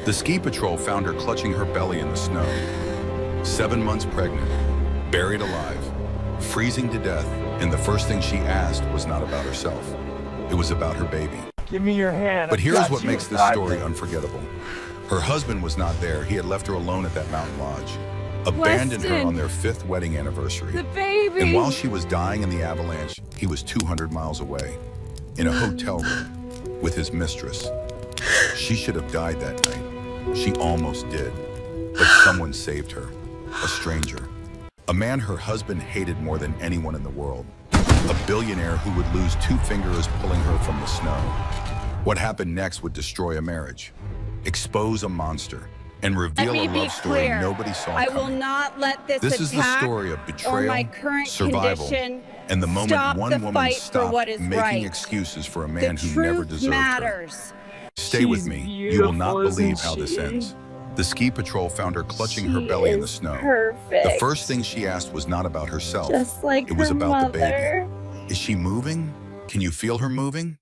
The ski patrol found her clutching her belly in the snow. 7 months pregnant, buried alive, freezing to death, and the first thing she asked was not about herself. It was about her baby. Give me your hand. But here's what makes this story unforgettable. Her husband was not there. He had left her alone at that mountain lodge, abandoned her on their 5th wedding anniversary. The baby! And while she was dying in the avalanche, he was 200 miles away, in a hotel room, with his mistress. She should have died that night. She almost did. But someone saved her, a stranger. A man her husband hated more than anyone in the world. A billionaire who would lose 2 fingers pulling her from the snow. What happened next would destroy a marriage, expose a monster, and reveal a love story nobody saw coming. I will not let this is the story of betrayal, survival, and the moment one woman stopped making excuses for a man who never deserved her. Stay with me. You will not believe how this ends. The ski patrol found her clutching her belly in the snow. The first thing she asked was not about herself. It was about the baby. Is she moving? Can you feel her moving?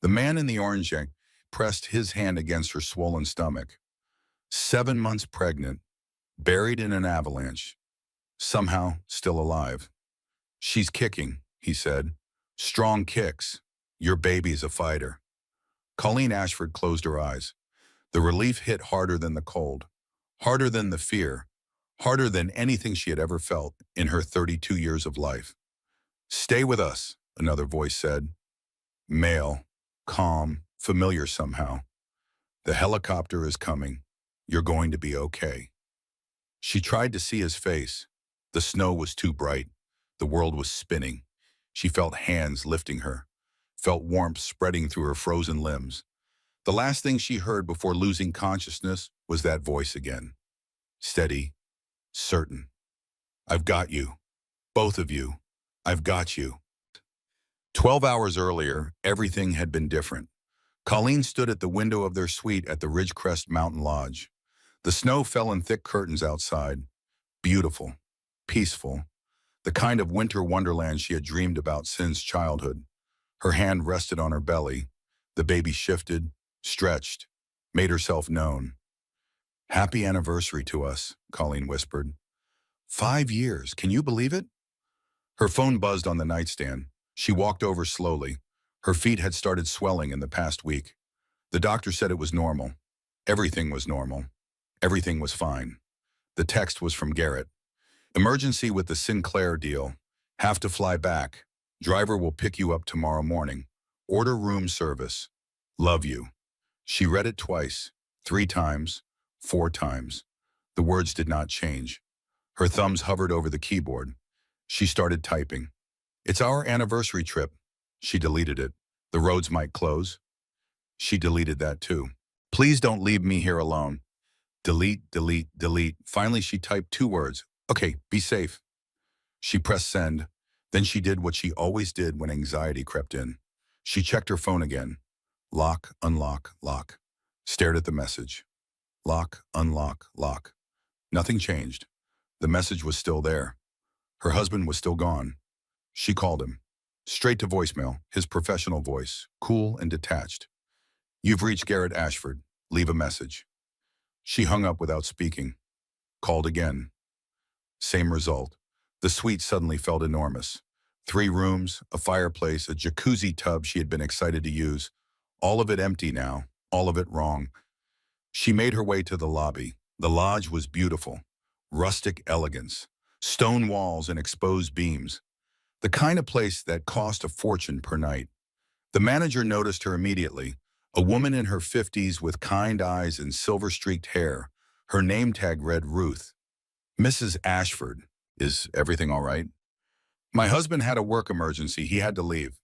The man in the orange jacket pressed his hand against her swollen stomach. 7 months pregnant, buried in an avalanche, somehow still alive. She's kicking, he said. Strong kicks. Your baby's a fighter. Colleen Ashford closed her eyes. The relief hit harder than the cold, harder than the fear, harder than anything she had ever felt in her 32 years of life. Stay with us, another voice said. Male, calm, familiar somehow. The helicopter is coming. You're going to be okay. She tried to see his face. The snow was too bright. The world was spinning. She felt hands lifting her, felt warmth spreading through her frozen limbs. The last thing she heard before losing consciousness was that voice again. Steady, certain. I've got you. Both of you. I've got you. 12 hours earlier, everything had been different. Colleen stood at the window of their suite at the Ridgecrest Mountain Lodge. The snow fell in thick curtains outside. Beautiful, peaceful, the kind of winter wonderland she had dreamed about since childhood. Her hand rested on her belly. The baby shifted, stretched, made herself known. Happy anniversary to us, Colleen whispered. 5 years, can you believe it? Her phone buzzed on the nightstand. She walked over slowly. Her feet had started swelling in the past week. The doctor said it was normal. Everything was normal. Everything was fine. The text was from Garrett. Emergency with the Sinclair deal. Have to fly back. Driver will pick you up tomorrow morning. Order room service. Love you. She read it twice, 3 times, 4 times. The words did not change. Her thumbs hovered over the keyboard. She started typing. It's our anniversary trip. She deleted it. The roads might close. She deleted that too. Please don't leave me here alone. Delete, delete, delete. Finally, she typed 2 words. Okay, be safe. She pressed send. Then she did what she always did when anxiety crept in. She checked her phone again. Lock, unlock, lock. Stared at the message. Lock, unlock, lock. Nothing changed. The message was still there. Her husband was still gone. She called him. Straight to voicemail, his professional voice, cool and detached. You've reached Garrett Ashford. Leave a message. She hung up without speaking. Called again. Same result. The suite suddenly felt enormous. 3 rooms, a fireplace, a jacuzzi tub she had been excited to use. All of it empty now, all of it wrong. She made her way to the lobby. The lodge was beautiful. Rustic elegance. Stone walls and exposed beams. The kind of place that cost a fortune per night. The manager noticed her immediately. A woman in her 50s with kind eyes and silver-streaked hair. Her name tag read Ruth. Mrs. Ashford, is everything all right? My husband had a work emergency. He had to leave.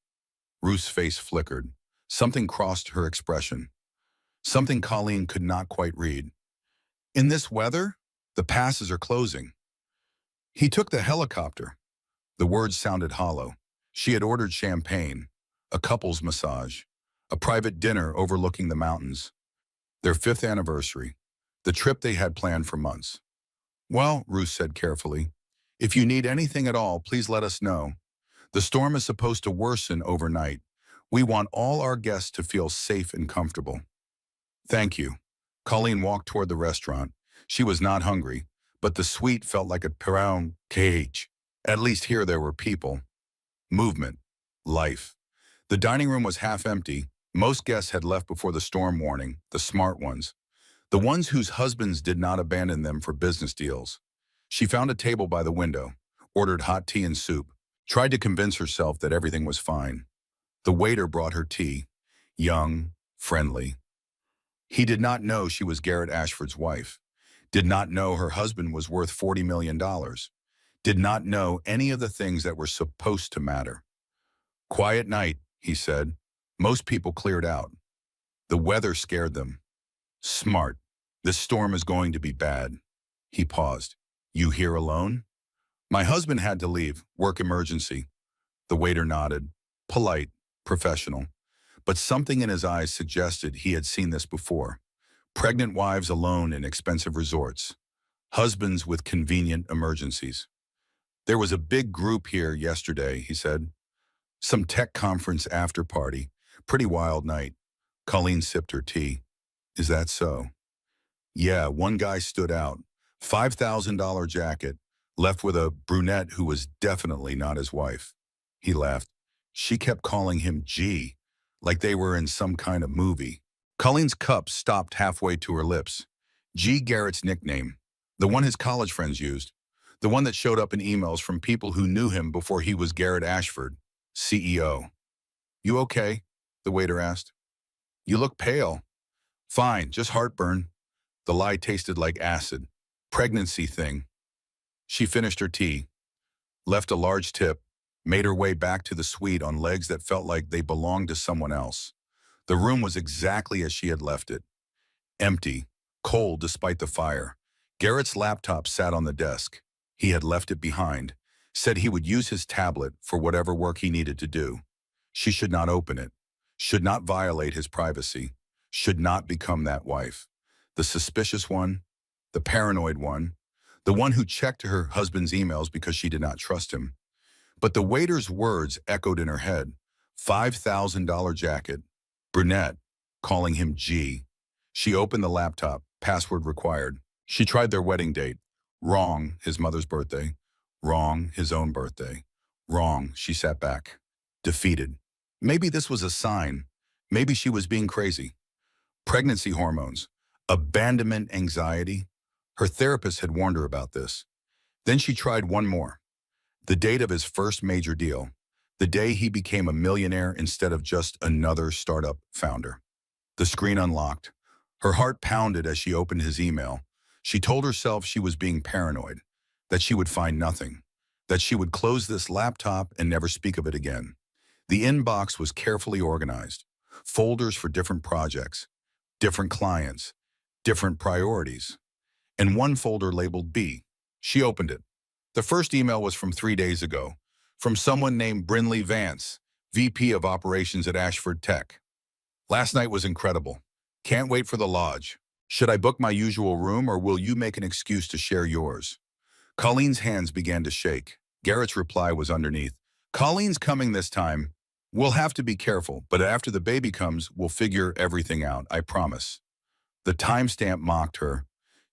Ruth's face flickered. Something crossed her expression. Something Colleen could not quite read. In this weather, the passes are closing. He took the helicopter. The words sounded hollow. She had ordered champagne, a couple's massage, a private dinner overlooking the mountains. Their 5th anniversary, the trip they had planned for months. Well, Ruth said carefully, if you need anything at all, please let us know. The storm is supposed to worsen overnight. We want all our guests to feel safe and comfortable. Thank you. Colleen walked toward the restaurant. She was not hungry, but the suite felt like a brown cage. At least here there were people, movement, life. The dining room was half empty. Most guests had left before the storm warning, the smart ones. The ones whose husbands did not abandon them for business deals. She found a table by the window, ordered hot tea and soup, tried to convince herself that everything was fine. The waiter brought her tea, young, friendly. He did not know she was Garrett Ashford's wife, did not know her husband was worth $40 million, did not know any of the things that were supposed to matter. Quiet night, he said. Most people cleared out. The weather scared them. Smart. This storm is going to be bad. He paused. You here alone? My husband had to leave. Work emergency. The waiter nodded. Polite, professional. But something in his eyes suggested he had seen this before. Pregnant wives alone in expensive resorts. Husbands with convenient emergencies. There was a big group here yesterday, he said. Some tech conference after party. Pretty wild night. Colleen sipped her tea. Is that so? Yeah, one guy stood out. $5,000 jacket, left with a brunette who was definitely not his wife. He laughed. She kept calling him G, like they were in some kind of movie. Colleen's cup stopped halfway to her lips. G, Garrett's nickname, the one his college friends used, the one that showed up in emails from people who knew him before he was Garrett Ashford, CEO. You okay? The waiter asked. You look pale. Fine, just heartburn. The lie tasted like acid. Pregnancy thing. She finished her tea, left a large tip, made her way back to the suite on legs that felt like they belonged to someone else. The room was exactly as she had left it. Empty, cold despite the fire. Garrett's laptop sat on the desk. He had left it behind, said he would use his tablet for whatever work he needed to do. She should not open it, should not violate his privacy, should not become that wife. The suspicious one, the paranoid one, the one who checked her husband's emails because she did not trust him. But the waiter's words echoed in her head. $5,000 jacket, brunette, calling him G. She opened the laptop, password required. She tried their wedding date. Wrong, his mother's birthday. Wrong, his own birthday. Wrong, she sat back, defeated. Maybe this was a sign. Maybe she was being crazy. Pregnancy hormones, abandonment anxiety. Her therapist had warned her about this. Then she tried one more. The date of his first major deal. The day he became a millionaire instead of just another startup founder. The screen unlocked. Her heart pounded as she opened his email. She told herself she was being paranoid, that she would find nothing, that she would close this laptop and never speak of it again. The inbox was carefully organized. Folders for different projects, different clients, different priorities. And one folder labeled B. She opened it. The first email was from 3 days ago, from someone named Brinley Vance, VP of Operations at Ashford Tech. Last night was incredible. Can't wait for the lodge. Should I book my usual room or will you make an excuse to share yours? Colleen's hands began to shake. Garrett's reply was underneath. Colleen's coming this time. We'll have to be careful, but after the baby comes, we'll figure everything out, I promise. The timestamp mocked her.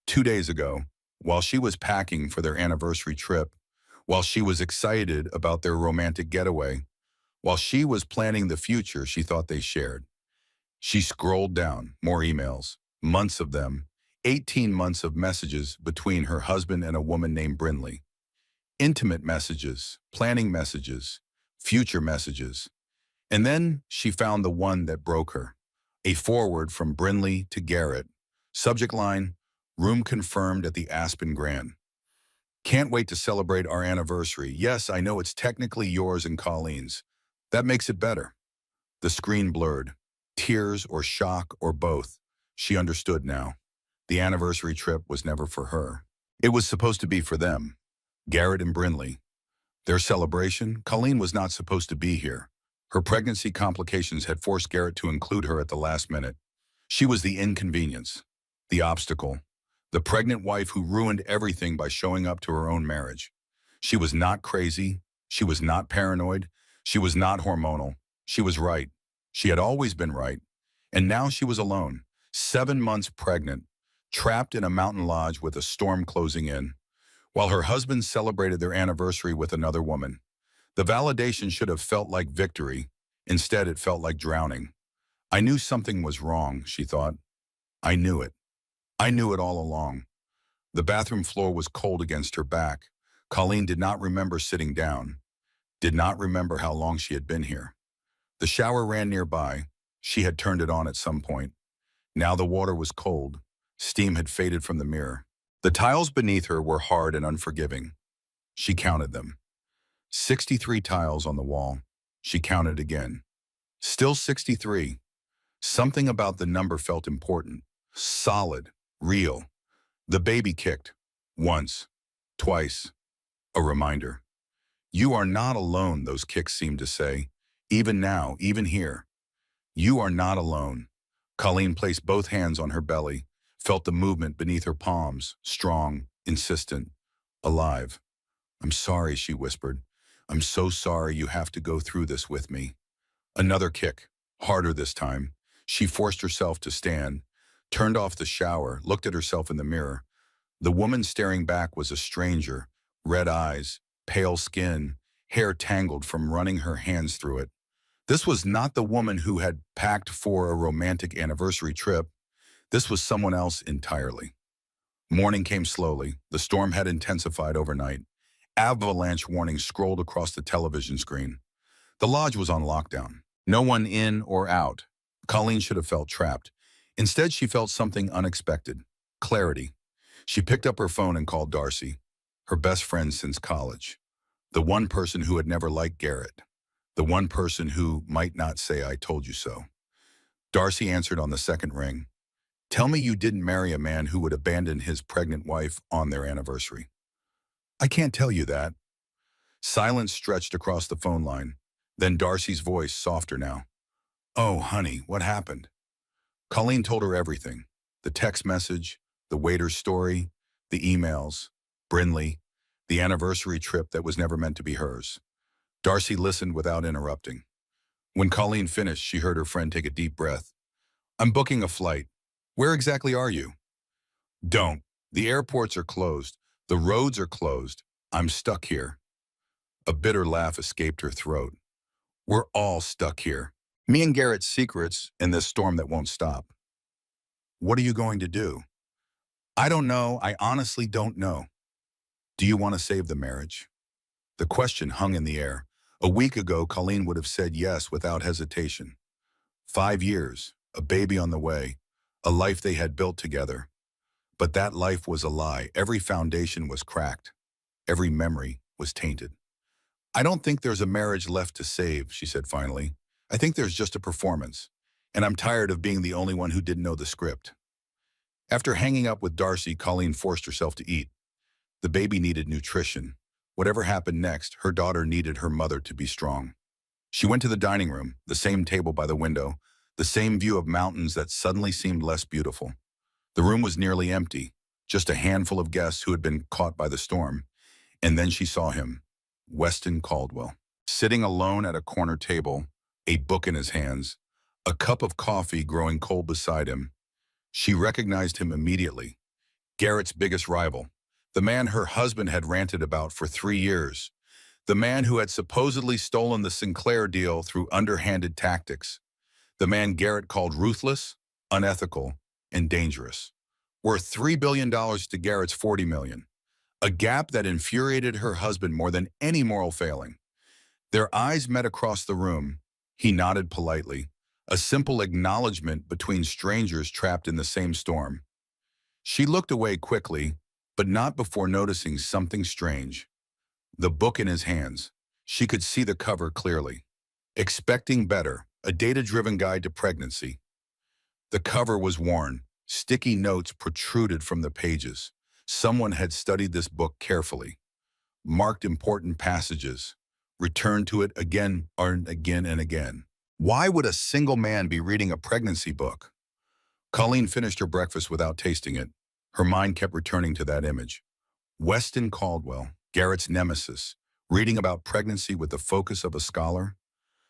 2 days ago, while she was packing for their anniversary trip, while she was excited about their romantic getaway, while she was planning the future she thought they shared. She scrolled down, more emails, months of them, 18 months of messages between her husband and a woman named Brinley. Intimate messages, planning messages, future messages. And then she found the one that broke her. A forward from Brinley to Garrett. Subject line, room confirmed at the Aspen Grand. Can't wait to celebrate our anniversary. Yes, I know it's technically yours and Colleen's. That makes it better. The screen blurred. Tears or shock or both. She understood now. The anniversary trip was never for her. It was supposed to be for them. Garrett and Brinley. Their celebration, Colleen was not supposed to be here. Her pregnancy complications had forced Garrett to include her at the last minute. She was the inconvenience, the obstacle, the pregnant wife who ruined everything by showing up to her own marriage. She was not crazy. She was not paranoid. She was not hormonal. She was right. She had always been right. And now she was alone, 7 months pregnant, trapped in a mountain lodge with a storm closing in, while her husband celebrated their anniversary with another woman. The validation should have felt like victory. Instead, it felt like drowning. I knew something was wrong, she thought. I knew it. I knew it all along. The bathroom floor was cold against her back. Colleen did not remember sitting down, did not remember how long she had been here. The shower ran nearby. She had turned it on at some point. Now the water was cold. Steam had faded from the mirror. The tiles beneath her were hard and unforgiving. She counted them. 63 tiles on the wall. She counted again. Still 63. Something about the number felt important, solid, real. The baby kicked. Once, twice. A reminder. You are not alone, those kicks seemed to say. Even now, even here. You are not alone. Colleen placed both hands on her belly, felt the movement beneath her palms, strong, insistent, alive. I'm sorry, she whispered. I'm so sorry you have to go through this with me. Another kick, harder this time. She forced herself to stand, turned off the shower, looked at herself in the mirror. The woman staring back was a stranger, red eyes, pale skin, hair tangled from running her hands through it. This was not the woman who had packed for a romantic anniversary trip. This was someone else entirely. Morning came slowly. The storm had intensified overnight. Avalanche warnings scrolled across the television screen. The lodge was on lockdown. No one in or out. Colleen should have felt trapped. Instead, she felt something unexpected. Clarity. She picked up her phone and called Darcy, her best friend since college. The one person who had never liked Garrett. The one person who might not say, I told you so. Darcy answered on the second ring. Tell me you didn't marry a man who would abandon his pregnant wife on their anniversary. I can't tell you that. Silence stretched across the phone line. Then Darcy's voice, softer now. Oh, honey, what happened? Colleen told her everything. The text message, the waiter's story, the emails, Brinley, the anniversary trip that was never meant to be hers. Darcy listened without interrupting. When Colleen finished, she heard her friend take a deep breath. I'm booking a flight. Where exactly are you? Don't. The airports are closed. The roads are closed. I'm stuck here. A bitter laugh escaped her throat. We're all stuck here. Me and Garrett's secrets in this storm that won't stop. What are you going to do? I don't know. I honestly don't know. Do you want to save the marriage? The question hung in the air. A week ago, Colleen would have said yes without hesitation. 5 years, a baby on the way, a life they had built together. But that life was a lie. Every foundation was cracked. Every memory was tainted. I don't think there's a marriage left to save, she said finally. I think there's just a performance. And I'm tired of being the only one who didn't know the script. After hanging up with Darcy, Colleen forced herself to eat. The baby needed nutrition. Whatever happened next, her daughter needed her mother to be strong. She went to the dining room, the same table by the window, the same view of mountains that suddenly seemed less beautiful. The room was nearly empty, just a handful of guests who had been caught by the storm. And then she saw him, Weston Caldwell, sitting alone at a corner table, a book in his hands, a cup of coffee growing cold beside him. She recognized him immediately. Garrett's biggest rival, the man her husband had ranted about for 3 years, the man who had supposedly stolen the Sinclair deal through underhanded tactics, the man Garrett called ruthless, unethical, and dangerous. Worth $3 billion to Garrett's $40 million, a gap that infuriated her husband more than any moral failing. Their eyes met across the room. He nodded politely, a simple acknowledgement between strangers trapped in the same storm. She looked away quickly, but not before noticing something strange. The book in his hands. She could see the cover clearly. Expecting Better, a data-driven guide to pregnancy. The cover was worn. Sticky notes protruded from the pages. Someone had studied this book carefully, marked important passages, returned to it again and again and again. Why would a single man be reading a pregnancy book? Colleen finished her breakfast without tasting it. Her mind kept returning to that image. Weston Caldwell, Garrett's nemesis, reading about pregnancy with the focus of a scholar.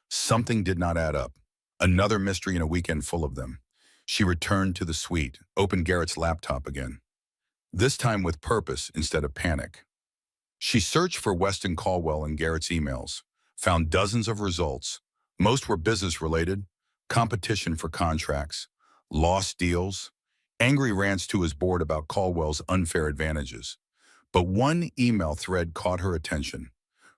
Something did not add up. Another mystery in a weekend full of them. She returned to the suite, opened Garrett's laptop again, this time with purpose instead of panic. She searched for Weston Caldwell in Garrett's emails, found dozens of results. Most were business-related, competition for contracts, lost deals, angry rants to his board about Caldwell's unfair advantages. But one email thread caught her attention,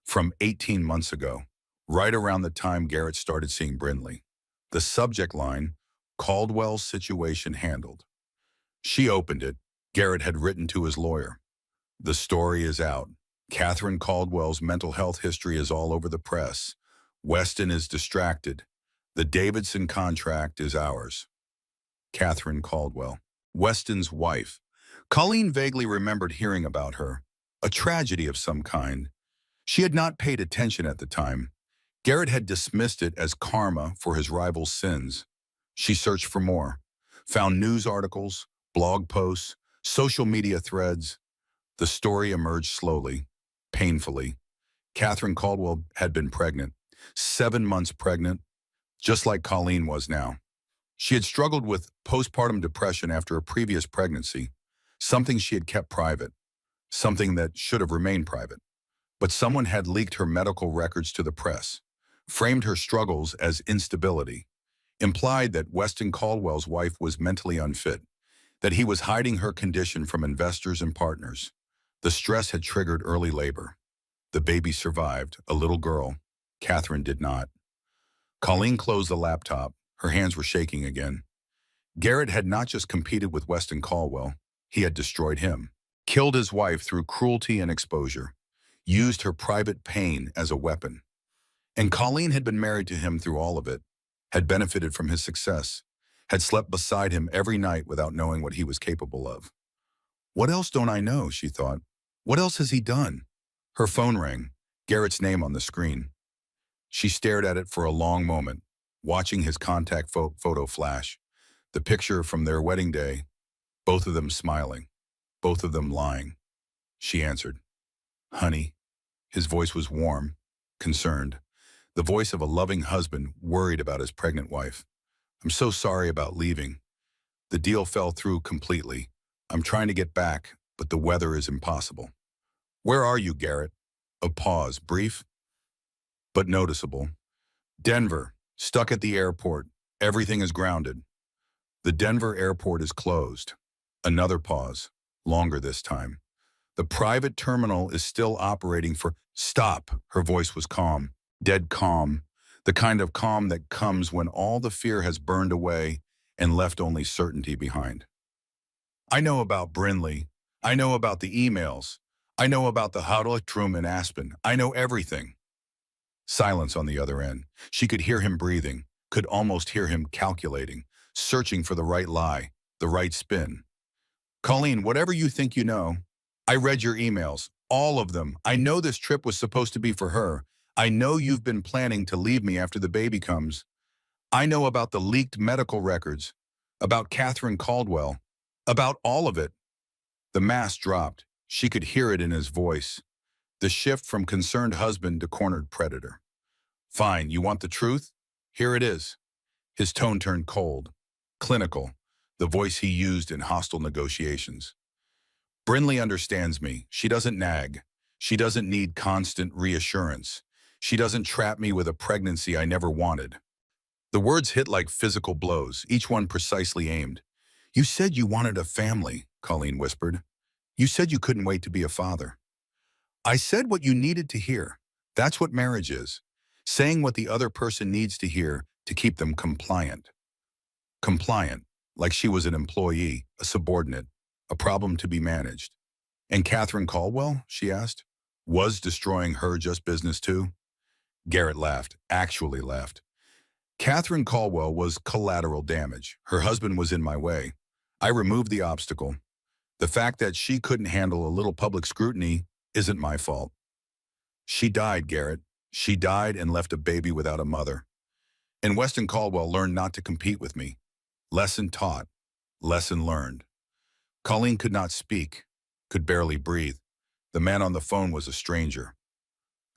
from 18 months ago, right around the time Garrett started seeing Brindley. The subject line, Caldwell's situation handled. She opened it. Garrett had written to his lawyer. The story is out. Catherine Caldwell's mental health history is all over the press. Weston is distracted. The Davidson contract is ours. Catherine Caldwell, Weston's wife. Colleen vaguely remembered hearing about her. A tragedy of some kind. She had not paid attention at the time. Garrett had dismissed it as karma for his rival's sins. She searched for more. Found news articles, blog posts, social media threads. The story emerged slowly, painfully. Catherine Caldwell had been pregnant, 7 months pregnant, just like Colleen was now. She had struggled with postpartum depression after a previous pregnancy, something she had kept private, something that should have remained private. But someone had leaked her medical records to the press, framed her struggles as instability, implied that Weston Caldwell's wife was mentally unfit, that he was hiding her condition from investors and partners. The stress had triggered early labor. The baby survived, a little girl. Catherine did not. Colleen closed the laptop. Her hands were shaking again. Garrett had not just competed with Weston Caldwell, he had destroyed him, killed his wife through cruelty and exposure, used her private pain as a weapon. And Colleen had been married to him through all of it, had benefited from his success, had slept beside him every night without knowing what he was capable of. What else don't I know, she thought. What else has he done? Her phone rang, Garrett's name on the screen. She stared at it for a long moment, watching his contact photo flash, the picture from their wedding day, both of them smiling, both of them lying. She answered, "Honey." His voice was warm, concerned, the voice of a loving husband worried about his pregnant wife. "I'm so sorry about leaving. The deal fell through completely. I'm trying to get back, but the weather is impossible." "Where are you, Garrett?" A pause, brief, but noticeable. "Denver, stuck at the airport. Everything is grounded." "The Denver airport is closed." Another pause, longer this time. "The private terminal is still operating for—" "Stop." Her voice was calm, dead calm, the kind of calm that comes when all the fear has burned away and left only certainty behind. "I know about Brindley. I know about the emails. I know about the huddle room in Aspen. I know everything." Silence on the other end. She could hear him breathing, could almost hear him calculating, searching for the right lie, the right spin. "Colleen, whatever you think you know, I read your emails, all of them. I know this trip was supposed to be for her. I know you've been planning to leave me after the baby comes. I know about the leaked medical records, about Catherine Caldwell, about all of it." The mask dropped. She could hear it in his voice. The shift from concerned husband to cornered predator. "Fine, you want the truth? Here it is." His tone turned cold, clinical, the voice he used in hostile negotiations. "Brindley understands me. She doesn't nag. She doesn't need constant reassurance. She doesn't trap me with a pregnancy I never wanted." The words hit like physical blows, each one precisely aimed. "You said you wanted a family," Colleen whispered. "You said you couldn't wait to be a father." "I said what you needed to hear. That's what marriage is. Saying what the other person needs to hear to keep them compliant." Compliant, like she was an employee, a subordinate, a problem to be managed. "And Catherine Caldwell," she asked, "was destroying her just business too?" Garrett laughed, actually laughed. "Catherine Caldwell was collateral damage. Her husband was in my way. I removed the obstacle. The fact that she couldn't handle a little public scrutiny isn't my fault. She died, Garrett. She died and left a baby without a mother. And Weston Caldwell learned not to compete with me. Lesson taught, lesson learned." Colleen could not speak, could barely breathe. The man on the phone was a stranger,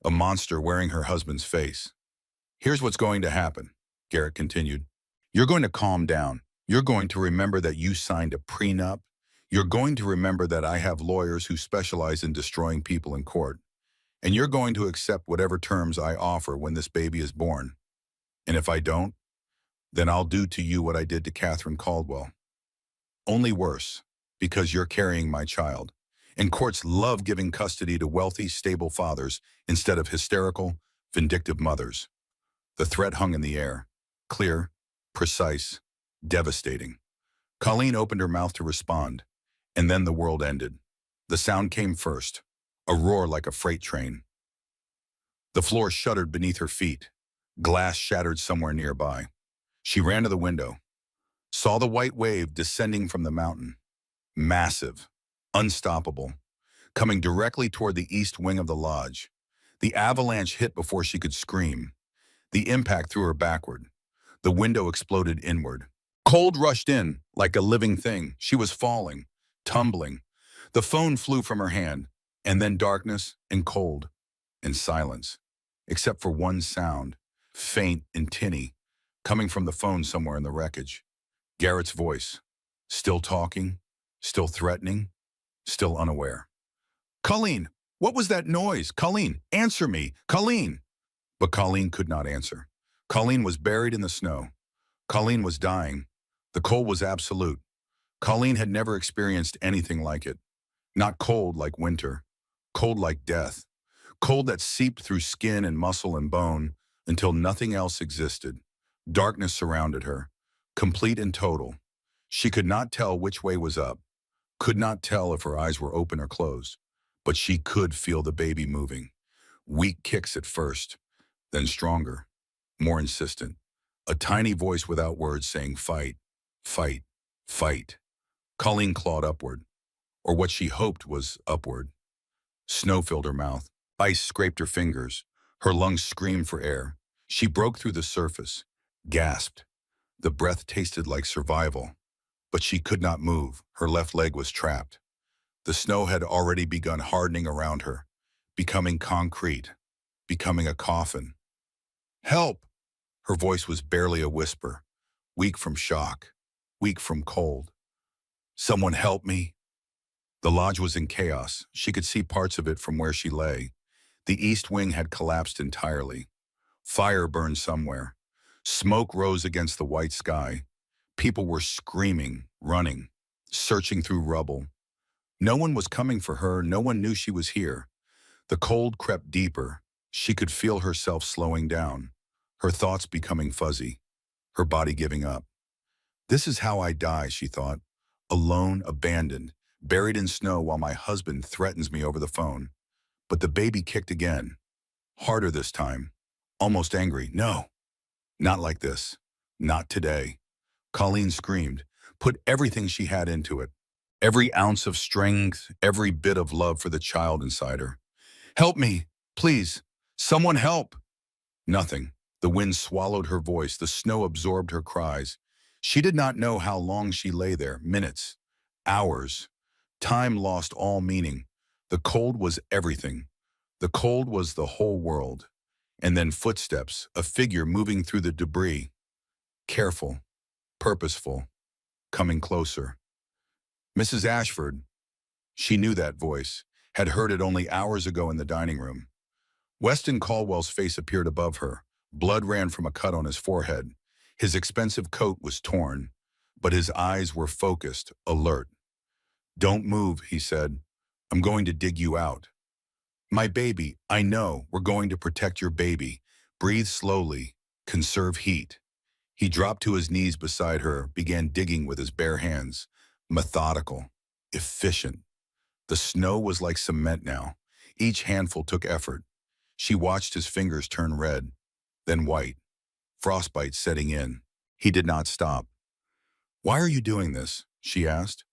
a monster wearing her husband's face. "Here's what's going to happen," Garrett continued. "You're going to calm down. You're going to remember that you signed a prenup. You're going to remember that I have lawyers who specialize in destroying people in court. And you're going to accept whatever terms I offer when this baby is born. And if I don't, then I'll do to you what I did to Catherine Caldwell. Only worse, because you're carrying my child. And courts love giving custody to wealthy, stable fathers instead of hysterical, vindictive mothers. The threat hung in the air. Clear, precise, devastating. Colleen opened her mouth to respond, and then the world ended. The sound came first, a roar like a freight train. The floor shuddered beneath her feet. Glass shattered somewhere nearby. She ran to the window, saw the white wave descending from the mountain. Massive, unstoppable, coming directly toward the east wing of the lodge. The avalanche hit before she could scream. The impact threw her backward. The window exploded inward. Cold rushed in, like a living thing. She was falling, tumbling. The phone flew from her hand, and then darkness and cold and silence, except for one sound, faint and tinny, coming from the phone somewhere in the wreckage. Garrett's voice, still talking, still threatening, still unaware. Colleen, what was that noise? Colleen, answer me. Colleen. But Colleen could not answer. Colleen was buried in the snow. Colleen was dying. The cold was absolute. Colleen had never experienced anything like it. Not cold like winter. Cold like death. Cold that seeped through skin and muscle and bone until nothing else existed. Darkness surrounded her, complete and total. She could not tell which way was up, could not tell if her eyes were open or closed, but she could feel the baby moving. Weak kicks at first, then stronger, more insistent. A tiny voice without words saying, fight, fight, fight. Colleen clawed upward, or what she hoped was upward. Snow filled her mouth. Ice scraped her fingers. Her lungs screamed for air. She broke through the surface, gasped. The breath tasted like survival, but she could not move. Her left leg was trapped. The snow had already begun hardening around her, becoming concrete, becoming a coffin. Help! Her voice was barely a whisper, weak from shock, weak from cold. Someone help me! The lodge was in chaos. She could see parts of it from where she lay. The east wing had collapsed entirely. Fire burned somewhere. Smoke rose against the white sky. People were screaming, running, searching through rubble. No one was coming for her. No one knew she was here. The cold crept deeper. She could feel herself slowing down, her thoughts becoming fuzzy, her body giving up. This is how I die, she thought, alone, abandoned, buried in snow while my husband threatens me over the phone. But the baby kicked again, harder this time, almost angry. No, not like this, not today. Colleen screamed, put everything she had into it, every ounce of strength, every bit of love for the child inside her. Help me, please, someone help. Nothing. The wind swallowed her voice, the snow absorbed her cries. She did not know how long she lay there, minutes, hours. Time lost all meaning. The cold was everything. The cold was the whole world. And then footsteps, a figure moving through the debris. Careful, purposeful, coming closer. Mrs. Ashford, she knew that voice, had heard it only hours ago in the dining room. Weston Caldwell's face appeared above her. Blood ran from a cut on his forehead. His expensive coat was torn, but his eyes were focused, alert. Don't move, he said. I'm going to dig you out. My baby, I know, we're going to protect your baby. Breathe slowly, conserve heat. He dropped to his knees beside her, began digging with his bare hands. Methodical, efficient. The snow was like cement now. Each handful took effort. She watched his fingers turn red, then white, frostbite setting in. He did not stop. Why are you doing this? She asked.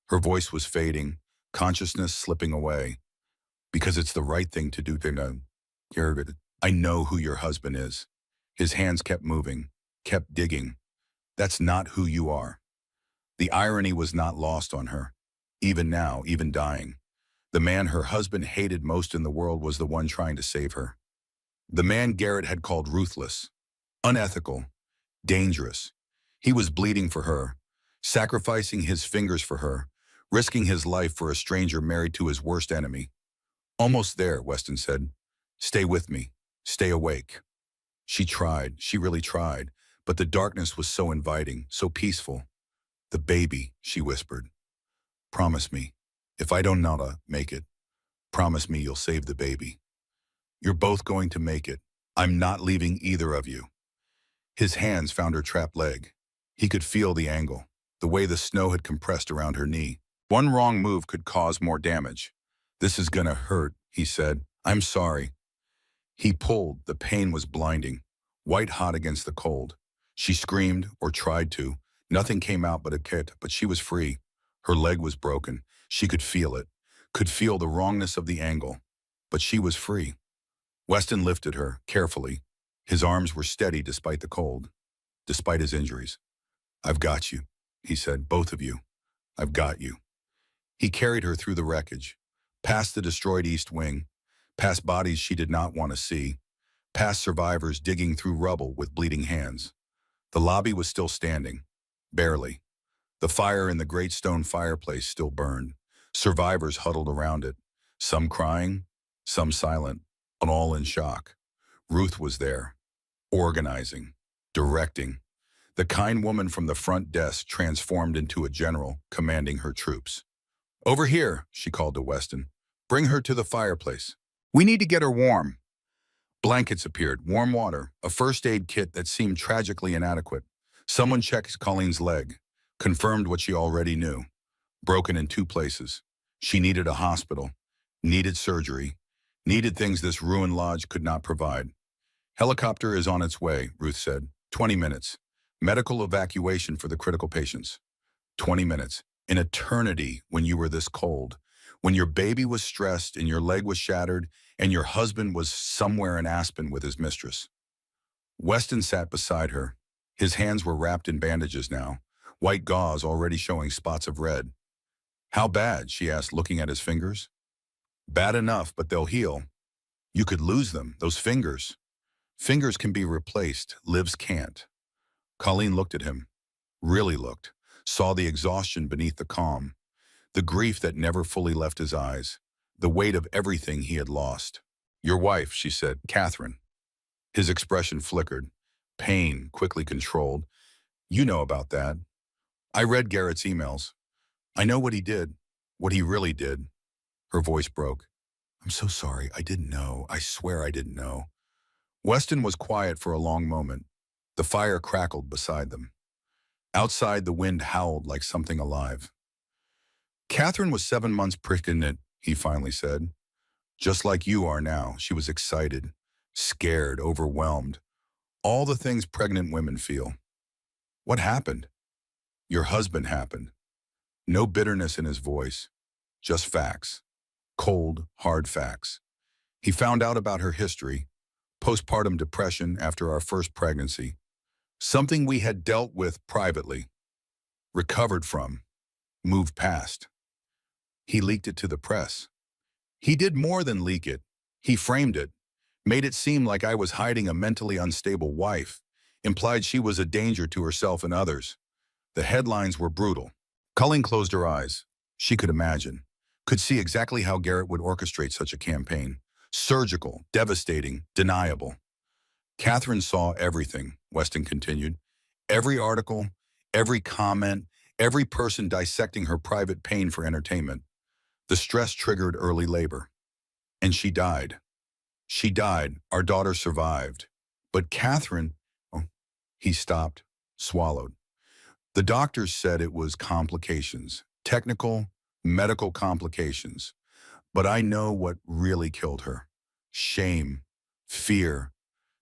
Her voice was fading, consciousness slipping away. Because it's the right thing to do. I know who your husband is. His hands kept moving, kept digging. That's not who you are. The irony was not lost on her. Even now, even dying. The man her husband hated most in the world was the one trying to save her. The man Garrett had called ruthless, unethical, dangerous. He was bleeding for her, sacrificing his fingers for her, risking his life for a stranger married to his worst enemy. Almost there, Weston said. Stay with me. Stay awake. She tried, she really tried, but the darkness was so inviting, so peaceful. The baby, she whispered. Promise me, if I don't know to make it, promise me you'll save the baby. You're both going to make it. I'm not leaving either of you. His hands found her trapped leg. He could feel the angle, the way the snow had compressed around her knee. One wrong move could cause more damage. This is gonna hurt, he said. I'm sorry. He pulled. The pain was blinding, white hot against the cold. She screamed, or tried to. Nothing came out but a kit, but she was free. Her leg was broken. She could feel it, could feel the wrongness of the angle. But she was free. Weston lifted her, carefully. His arms were steady despite the cold, despite his injuries. I've got you, he said, both of you. I've got you. He carried her through the wreckage, past the destroyed East Wing, past bodies she did not want to see, past survivors digging through rubble with bleeding hands. The lobby was still standing, barely. The fire in the great stone fireplace still burned. Survivors huddled around it, some crying, some silent, but all in shock. Ruth was there, organizing, directing. The kind woman from the front desk transformed into a general, commanding her troops. Over here, she called to Weston. Bring her to the fireplace. We need to get her warm. Blankets appeared, warm water, a first aid kit that seemed tragically inadequate. Someone checked Colleen's leg, confirmed what she already knew. Broken in 2 places. She needed a hospital, needed surgery, needed things this ruined lodge could not provide. Helicopter is on its way, Ruth said. 20 minutes. Medical evacuation for the critical patients. 20 minutes. An eternity when you were this cold. When your baby was stressed and your leg was shattered and your husband was somewhere in Aspen with his mistress. Weston sat beside her. His hands were wrapped in bandages now, white gauze already showing spots of red. How bad? She asked, looking at his fingers. Bad enough, but they'll heal. You could lose them, those fingers. Fingers can be replaced, lives can't. Colleen looked at him, really looked, saw the exhaustion beneath the calm, the grief that never fully left his eyes, the weight of everything he had lost. Your wife, she said, Catherine. His expression flickered, pain quickly controlled. You know about that. I read Garrett's emails. I know what he did, what he really did. Her voice broke. I'm so sorry, I didn't know. I swear I didn't know. Weston was quiet for a long moment. The fire crackled beside them. Outside, the wind howled like something alive. Catherine was 7 months pregnant, he finally said. Just like you are now. She was excited, scared, overwhelmed. All the things pregnant women feel. What happened? Your husband happened. No bitterness in his voice, just facts. Cold, hard facts. He found out about her history, postpartum depression after our first pregnancy, something we had dealt with privately, recovered from, moved past. He leaked it to the press. He did more than leak it. He framed it, made it seem like I was hiding a mentally unstable wife, implied she was a danger to herself and others. The headlines were brutal. Colleen closed her eyes. She could imagine, could see exactly how Garrett would orchestrate such a campaign. Surgical, devastating, deniable. Catherine saw everything, Weston continued. Every article, every comment, every person dissecting her private pain for entertainment. The stress triggered early labor. And she died. She died. Our daughter survived. But Catherine, he stopped, swallowed. The doctors said it was complications, technical, medical complications. But I know what really killed her. Shame, fear,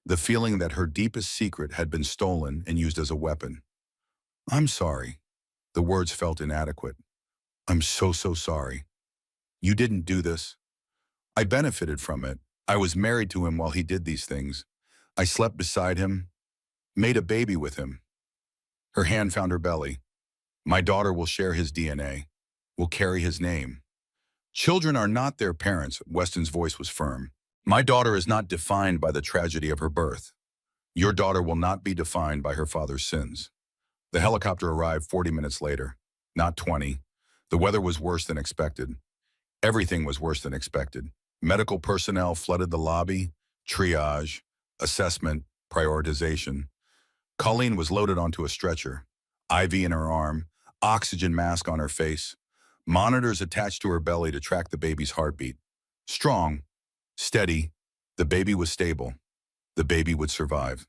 the feeling that her deepest secret had been stolen and used as a weapon. I'm sorry. The words felt inadequate. I'm so sorry. You didn't do this. I benefited from it. I was married to him while he did these things. I slept beside him, made a baby with him. Her hand found her belly. My daughter will share his DNA, will carry his name. Children are not their parents, Weston's voice was firm. My daughter is not defined by the tragedy of her birth. Your daughter will not be defined by her father's sins. The helicopter arrived 40 minutes later, not 20. The weather was worse than expected. Everything was worse than expected. Medical personnel flooded the lobby, triage, assessment, prioritization. Colleen was loaded onto a stretcher, IV in her arm, oxygen mask on her face, monitors attached to her belly to track the baby's heartbeat. Strong, steady, the baby was stable. The baby would survive.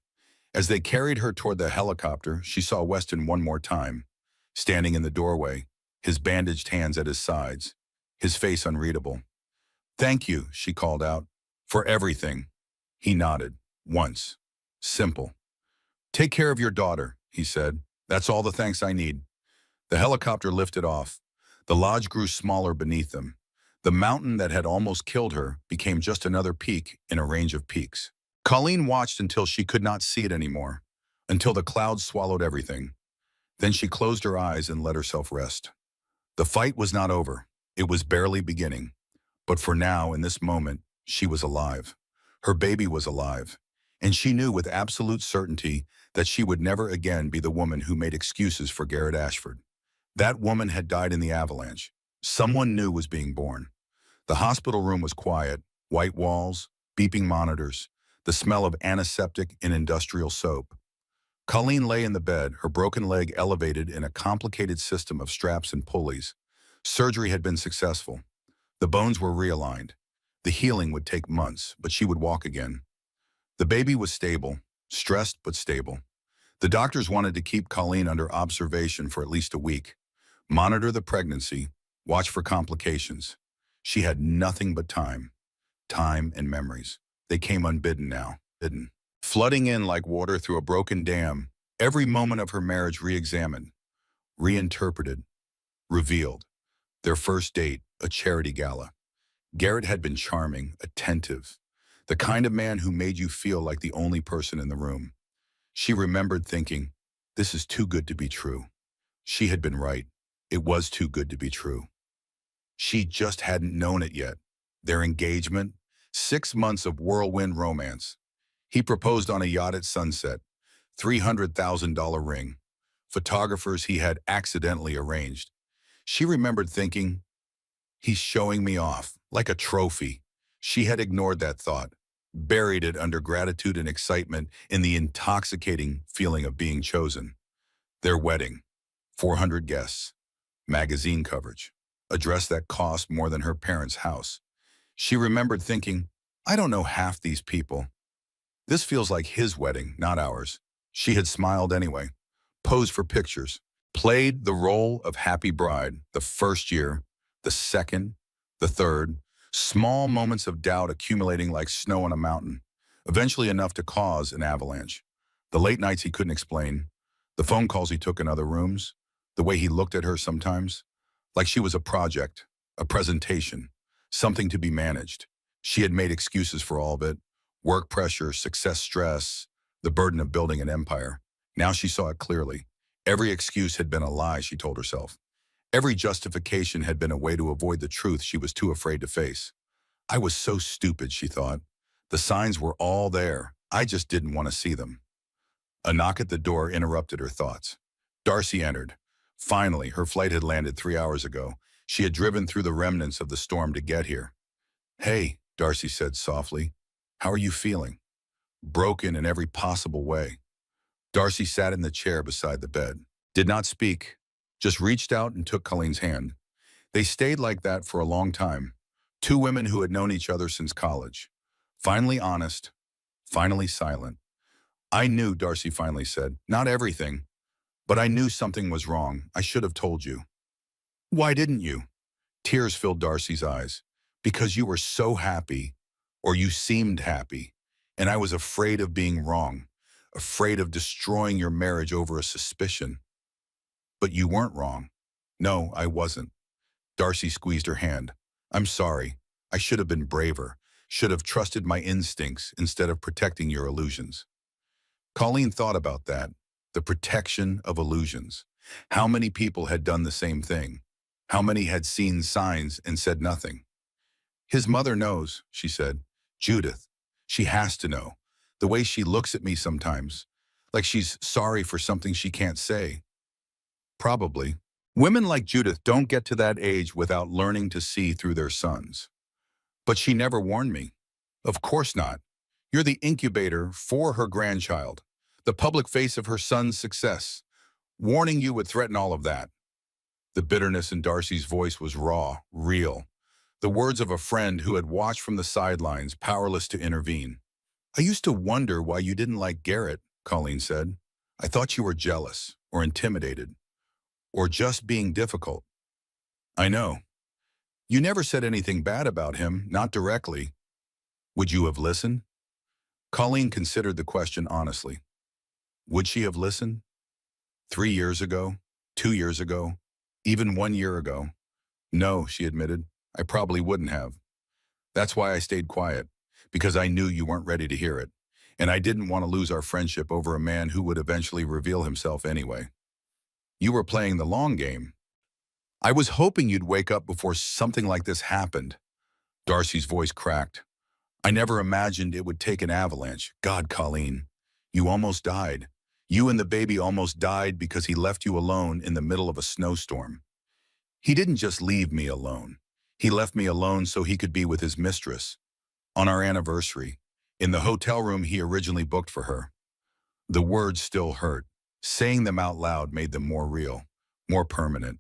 As they carried her toward the helicopter, she saw Weston one more time, standing in the doorway, his bandaged hands at his sides, his face unreadable. "Thank you," she called out, "for everything." He nodded, once. Simple. "Take care of your daughter," he said. "That's all the thanks I need." The helicopter lifted off. The lodge grew smaller beneath them. The mountain that had almost killed her became just another peak in a range of peaks. Colleen watched until she could not see it anymore, until the clouds swallowed everything. Then she closed her eyes and let herself rest. The fight was not over. It was barely beginning. But for now, in this moment, she was alive. Her baby was alive. And she knew with absolute certainty that she would never again be the woman who made excuses for Garrett Ashford. That woman had died in the avalanche. Someone new was being born. The hospital room was quiet, white walls, beeping monitors, the smell of antiseptic and industrial soap. Colleen lay in the bed, her broken leg elevated in a complicated system of straps and pulleys. Surgery had been successful. The bones were realigned. The healing would take months, but she would walk again. The baby was stable, stressed but stable. The doctors wanted to keep Colleen under observation for at least a week. Monitor the pregnancy, watch for complications. She had nothing but time. Time and memories. They came unbidden now, hidden. Flooding in like water through a broken dam, every moment of her marriage re-examined, reinterpreted, revealed. Their first date, a charity gala. Garrett had been charming, attentive, the kind of man who made you feel like the only person in the room. She remembered thinking, this is too good to be true. She had been right. It was too good to be true. She just hadn't known it yet. Their engagement, 6 months of whirlwind romance. He proposed on a yacht at sunset, $300,000 ring, photographers he had accidentally arranged. She remembered thinking, he's showing me off, like a trophy. She had ignored that thought, buried it under gratitude and excitement in the intoxicating feeling of being chosen. Their wedding, 400 guests, magazine coverage, a dress that cost more than her parents' house. She remembered thinking, I don't know half these people. This feels like his wedding, not ours. She had smiled anyway, posed for pictures, played the role of happy bride the first year, the second, the third, small moments of doubt accumulating like snow on a mountain, eventually enough to cause an avalanche. The late nights he couldn't explain, the phone calls he took in other rooms, the way he looked at her sometimes, like she was a project, a presentation, something to be managed. She had made excuses for all of it, work pressure, success stress, the burden of building an empire. Now she saw it clearly. Every excuse had been a lie, she told herself. Every justification had been a way to avoid the truth she was too afraid to face. I was so stupid, she thought. The signs were all there. I just didn't want to see them. A knock at the door interrupted her thoughts. Darcy entered. Finally, her flight had landed 3 hours ago. She had driven through the remnants of the storm to get here. Hey, Darcy said softly. How are you feeling? Broken in every possible way. Darcy sat in the chair beside the bed, did not speak, just reached out and took Colleen's hand. They stayed like that for a long time. Two women who had known each other since college. Finally honest, finally silent. I knew, Darcy finally said, not everything, but I knew something was wrong. I should have told you. Why didn't you? Tears filled Darcy's eyes. Because you were so happy, or you seemed happy, and I was afraid of being wrong, afraid of destroying your marriage over a suspicion. But you weren't wrong. No, I wasn't. Darcy squeezed her hand. I'm sorry. I should have been braver, should have trusted my instincts instead of protecting your illusions. Colleen thought about that, the protection of illusions. How many people had done the same thing? How many had seen signs and said nothing? His mother knows, she said. Judith. She has to know. The way she looks at me sometimes, like she's sorry for something she can't say. Probably. Women like Judith don't get to that age without learning to see through their sons. But she never warned me. Of course not. You're the incubator for her grandchild, the public face of her son's success. Warning you would threaten all of that. The bitterness in Darcy's voice was raw, real. The words of a friend who had watched from the sidelines, powerless to intervene. I used to wonder why you didn't like Garrett, Colleen said. I thought you were jealous, or intimidated, or just being difficult. I know. You never said anything bad about him, not directly. Would you have listened? Colleen considered the question honestly. Would she have listened? 3 years ago? 2 years ago? Even 1 year ago? No, she admitted. I probably wouldn't have. That's why I stayed quiet, because I knew you weren't ready to hear it, and I didn't want to lose our friendship over a man who would eventually reveal himself anyway. You were playing the long game. I was hoping you'd wake up before something like this happened. Darcy's voice cracked. I never imagined it would take an avalanche. God, Colleen, you almost died. You and the baby almost died because he left you alone in the middle of a snowstorm. He didn't just leave me alone. He left me alone so he could be with his mistress. On our anniversary, in the hotel room he originally booked for her. The words still hurt. Saying them out loud made them more real, more permanent.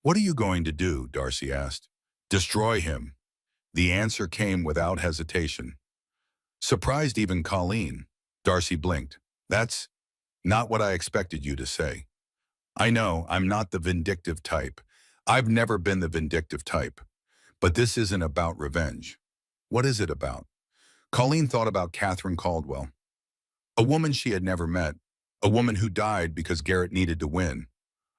What are you going to do? Darcy asked. Destroy him. The answer came without hesitation. Surprised even Colleen, Darcy blinked. That's not what I expected you to say. I know I'm not the vindictive type. I've never been the vindictive type. But this isn't about revenge. What is it about? Colleen thought about Catherine Caldwell, a woman she had never met, a woman who died because Garrett needed to win,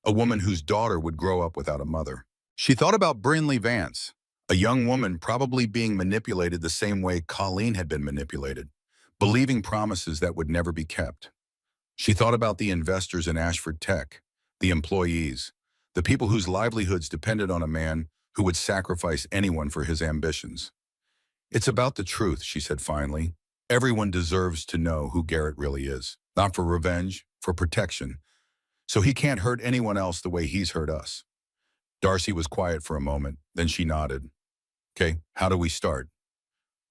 a woman whose daughter would grow up without a mother. She thought about Brinley Vance, a young woman probably being manipulated the same way Colleen had been manipulated, believing promises that would never be kept. She thought about the investors in Ashford Tech, the employees, the people whose livelihoods depended on a man who would sacrifice anyone for his ambitions. It's about the truth, she said finally. Everyone deserves to know who Garrett really is, not for revenge, for protection. So he can't hurt anyone else the way he's hurt us. Darcy was quiet for a moment, then she nodded. Okay, how do we start?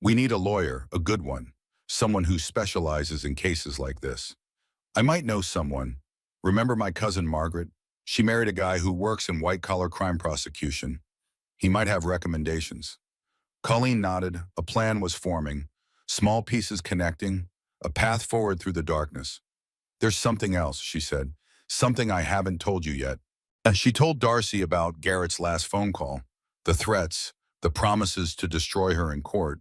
We need a lawyer, a good one, someone who specializes in cases like this. I might know someone. Remember my cousin Margaret? She married a guy who works in white-collar crime prosecution. He might have recommendations. Colleen nodded. A plan was forming, small pieces connecting, a path forward through the darkness. There's something else, she said, something I haven't told you yet. She told Darcy about Garrett's last phone call, the threats, the promises to destroy her in court,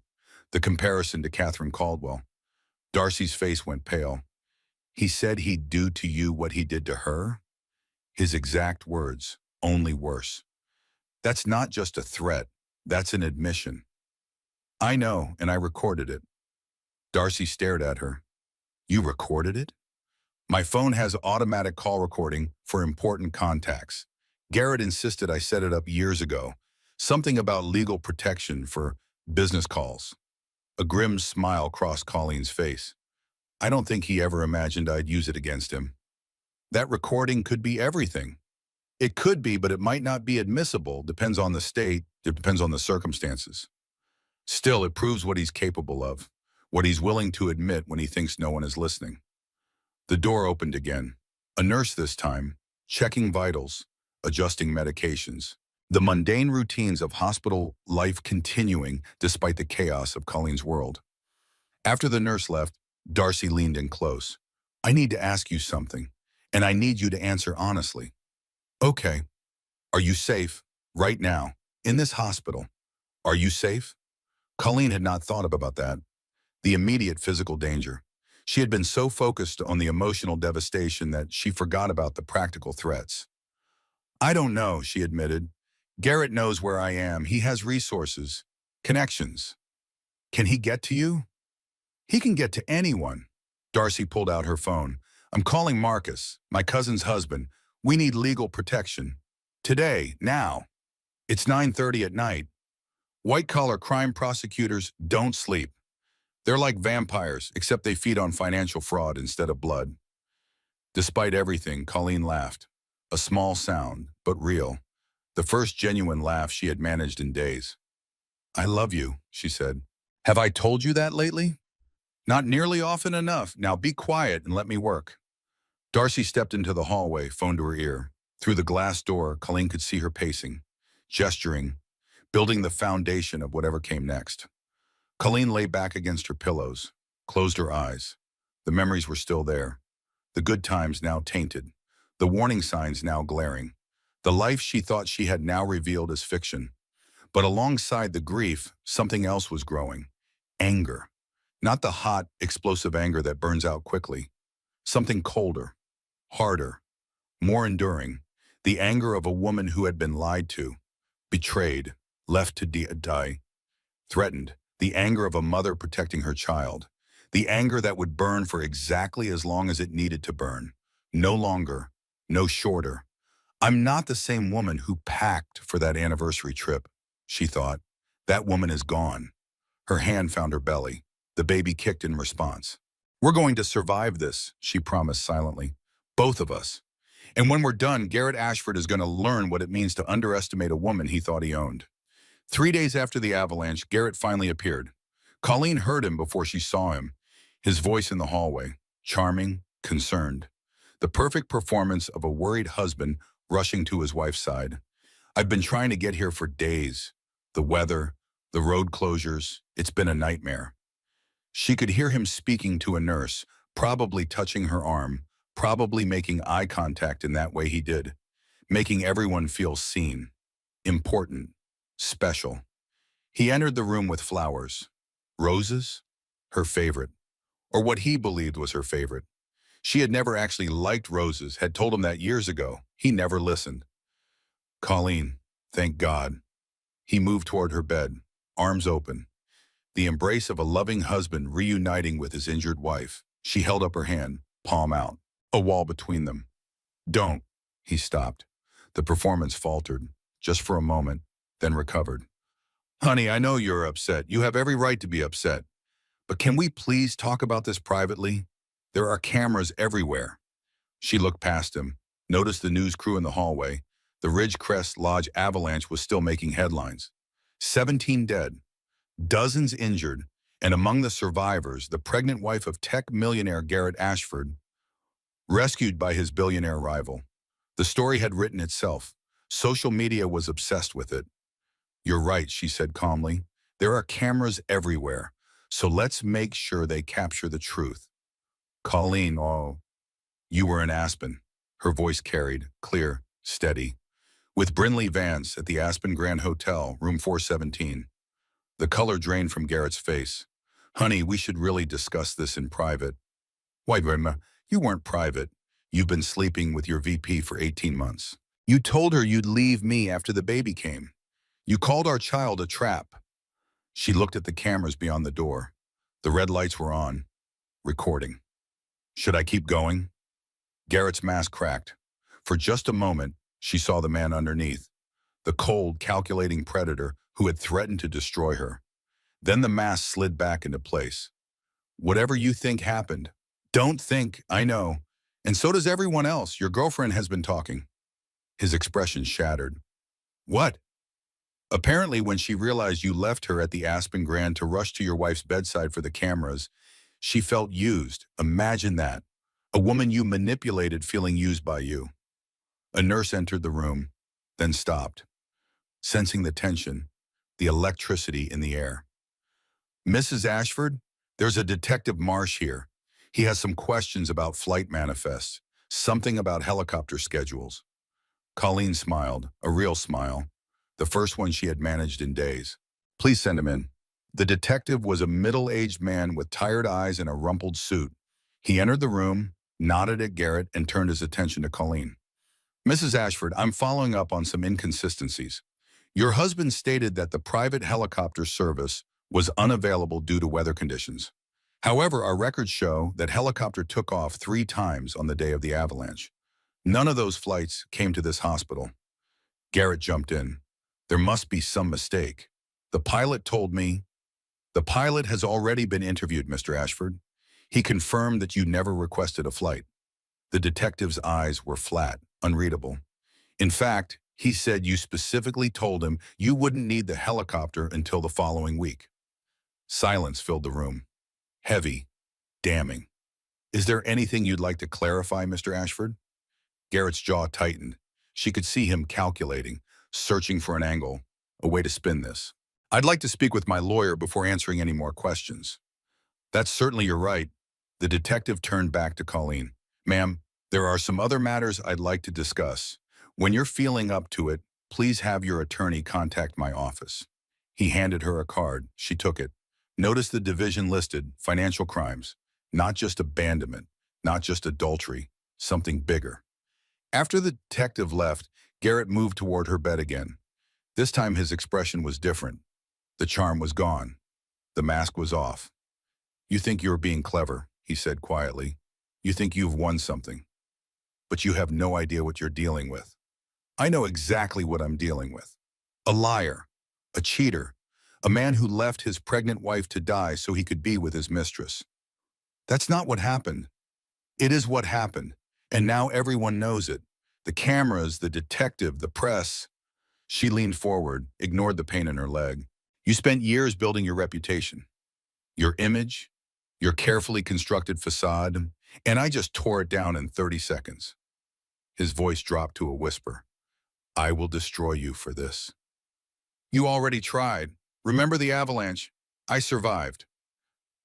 the comparison to Catherine Caldwell. Darcy's face went pale. He said he'd do to you what he did to her? His exact words, only worse. That's not just a threat, that's an admission. I know, and I recorded it. Darcy stared at her. You recorded it? My phone has automatic call recording for important contacts. Garrett insisted I set it up years ago. Something about legal protection for business calls. A grim smile crossed Colleen's face. I don't think he ever imagined I'd use it against him. That recording could be everything. It could be, but it might not be admissible. Depends on the state. It depends on the circumstances. Still, it proves what he's capable of, what he's willing to admit when he thinks no one is listening. The door opened again. A nurse this time, checking vitals, adjusting medications. The mundane routines of hospital life continuing despite the chaos of Colleen's world. After the nurse left, Darcy leaned in close. I need to ask you something, and I need you to answer honestly. Okay. Are you safe, right now, in this hospital? Are you safe? Colleen had not thought about that. The immediate physical danger. She had been so focused on the emotional devastation that she forgot about the practical threats. I don't know, she admitted. Garrett knows where I am. He has resources, connections. Can he get to you? He can get to anyone. Darcy pulled out her phone. I'm calling Marcus, my cousin's husband. We need legal protection. Today, now. It's 9:30 at night. White-collar crime prosecutors don't sleep. They're like vampires, except they feed on financial fraud instead of blood. Despite everything, Colleen laughed. A small sound, but real. The first genuine laugh she had managed in days. "I love you," she said. "Have I told you that lately?" "Not nearly often enough. Now be quiet and let me work." Darcy stepped into the hallway, phone to her ear. Through the glass door, Colleen could see her pacing, gesturing, building the foundation of whatever came next. Colleen lay back against her pillows, closed her eyes. The memories were still there. The good times now tainted. The warning signs now glaring. The life she thought she had now revealed as fiction. But alongside the grief, something else was growing. Anger. Not the hot, explosive anger that burns out quickly. Something colder, harder, more enduring. The anger of a woman who had been lied to, betrayed, left to die, threatened. The anger of a mother protecting her child. The anger that would burn for exactly as long as it needed to burn. No longer, no shorter. "I'm not the same woman who packed for that anniversary trip," she thought. "That woman is gone." Her hand found her belly. The baby kicked in response. "We're going to survive this," she promised silently. "Both of us. And when we're done, Garrett Ashford is going to learn what it means to underestimate a woman he thought he owned." 3 days after the avalanche, Garrett finally appeared. Colleen heard him before she saw him. His voice in the hallway, charming, concerned. The perfect performance of a worried husband rushing to his wife's side. "I've been trying to get here for days. The weather, the road closures, it's been a nightmare." She could hear him speaking to a nurse, probably touching her arm, probably making eye contact in that way he did, making everyone feel seen, important, special. He entered the room with flowers. Roses? Her favorite. Or what he believed was her favorite. She had never actually liked roses, had told him that years ago. He never listened. "Colleen, thank God." He moved toward her bed, arms open. The embrace of a loving husband reuniting with his injured wife. She held up her hand, palm out, a wall between them. "Don't." He stopped. The performance faltered, just for a moment, then recovered. "Honey, I know you're upset. You have every right to be upset. But can we please talk about this privately? There are cameras everywhere." She looked past him, noticed the news crew in the hallway. The Ridgecrest Lodge avalanche was still making headlines. 17 dead, dozens injured, and among the survivors, the pregnant wife of tech millionaire Garrett Ashford, rescued by his billionaire rival. The story had written itself. Social media was obsessed with it. "You're right," she said calmly. "There are cameras everywhere, so let's make sure they capture the truth." "Colleen, oh, you were in Aspen." Her voice carried, clear, steady. "With Brinley Vance at the Aspen Grand Hotel, room 417. The color drained from Garrett's face. "Honey, we should really discuss this in private." "Why, Grandma? You weren't private. You've been sleeping with your VP for 18 months. You told her you'd leave me after the baby came. You called our child a trap." She looked at the cameras beyond the door. The red lights were on, recording. "Should I keep going?" Garrett's mask cracked. For just a moment, she saw the man underneath, the cold, calculating predator who had threatened to destroy her. Then the mask slid back into place. "Whatever you think happened." "Don't think, I know. And so does everyone else. Your girlfriend has been talking." His expression shattered. "What?" "Apparently, when she realized you left her at the Aspen Grand to rush to your wife's bedside for the cameras, she felt used. Imagine that. A woman you manipulated feeling used by you." A nurse entered the room, then stopped, sensing the tension, the electricity in the air. "Mrs. Ashford, there's a Detective Marsh here. He has some questions about flight manifests, something about helicopter schedules." Colleen smiled, a real smile, the first one she had managed in days. "Please send him in." The detective was a middle-aged man with tired eyes and a rumpled suit. He entered the room, nodded at Garrett, and turned his attention to Colleen. "Mrs. Ashford, I'm following up on some inconsistencies. Your husband stated that the private helicopter service was unavailable due to weather conditions. However, our records show that helicopter took off 3 times on the day of the avalanche. None of those flights came to this hospital." Garrett jumped in. "There must be some mistake. The pilot told me—" "The pilot has already been interviewed, Mr. Ashford. He confirmed that you never requested a flight." The detective's eyes were flat, Unreadable. In fact, he said you specifically told him you wouldn't need the helicopter until the following week. Silence filled the room. Heavy, damning. Is there anything you'd like to clarify, Mr. Ashford? Garrett's jaw tightened. She could see him calculating, searching for an angle, a way to spin this. I'd like to speak with my lawyer before answering any more questions. That's certainly your right. The detective turned back to Colleen. Ma'am, there are some other matters I'd like to discuss. When you're feeling up to it, please have your attorney contact my office. He handed her a card. She took it. Notice the division listed, financial crimes. Not just abandonment, not just adultery, something bigger. After the detective left, Garrett moved toward her bed again. This time his expression was different. The charm was gone. The mask was off. You think you're being clever, he said quietly. You think you've won something. But you have no idea what you're dealing with. I know exactly what I'm dealing with. A liar, a cheater, a man who left his pregnant wife to die so he could be with his mistress. That's not what happened. It is what happened, and now everyone knows it. The cameras, the detective, the press. She leaned forward, ignored the pain in her leg. You spent years building your reputation, your image, your carefully constructed facade, and I just tore it down in 30 seconds. His voice dropped to a whisper. I will destroy you for this. You already tried. Remember the Avalanche? I survived.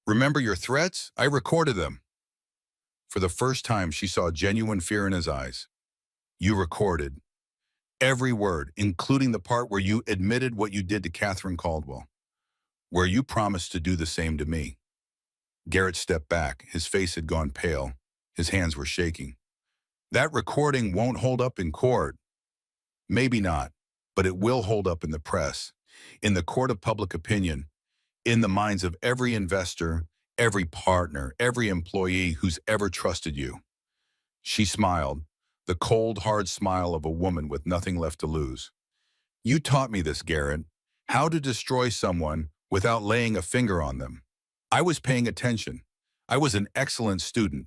Remember your threats? I recorded them. For the first time, she saw genuine fear in his eyes. You recorded every word, including the part where you admitted what you did to Catherine Caldwell, where you promised to do the same to me. Garrett stepped back. His face had gone pale. His hands were shaking. That recording won't hold up in court. Maybe not, but it will hold up in the press, in the court of public opinion, in the minds of every investor, every partner, every employee who's ever trusted you. She smiled, the cold, hard smile of a woman with nothing left to lose. You taught me this, Garrett, how to destroy someone without laying a finger on them. I was paying attention. I was an excellent student.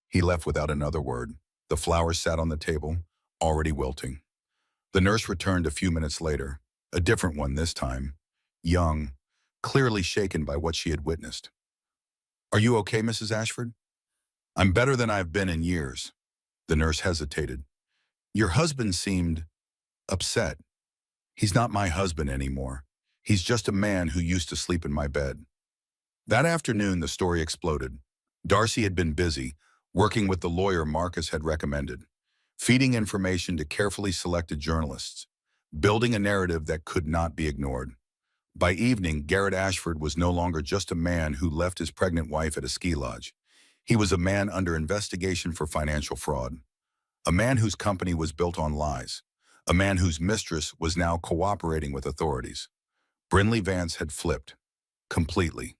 He left without another word. The flowers sat on the table, already wilting. The nurse returned a few minutes later, a different one this time, young, clearly shaken by what she had witnessed. Are you okay, Mrs. Ashford? I'm better than I've been in years. The nurse hesitated. Your husband seemed upset. He's not my husband anymore. He's just a man who used to sleep in my bed. That afternoon, the story exploded. Darcy had been busy, working with the lawyer Marcus had recommended, feeding information to carefully selected journalists, building a narrative that could not be ignored. By evening, Garrett Ashford was no longer just a man who left his pregnant wife at a ski lodge. He was a man under investigation for financial fraud, a man whose company was built on lies, a man whose mistress was now cooperating with authorities. Brinley Vance had flipped, completely,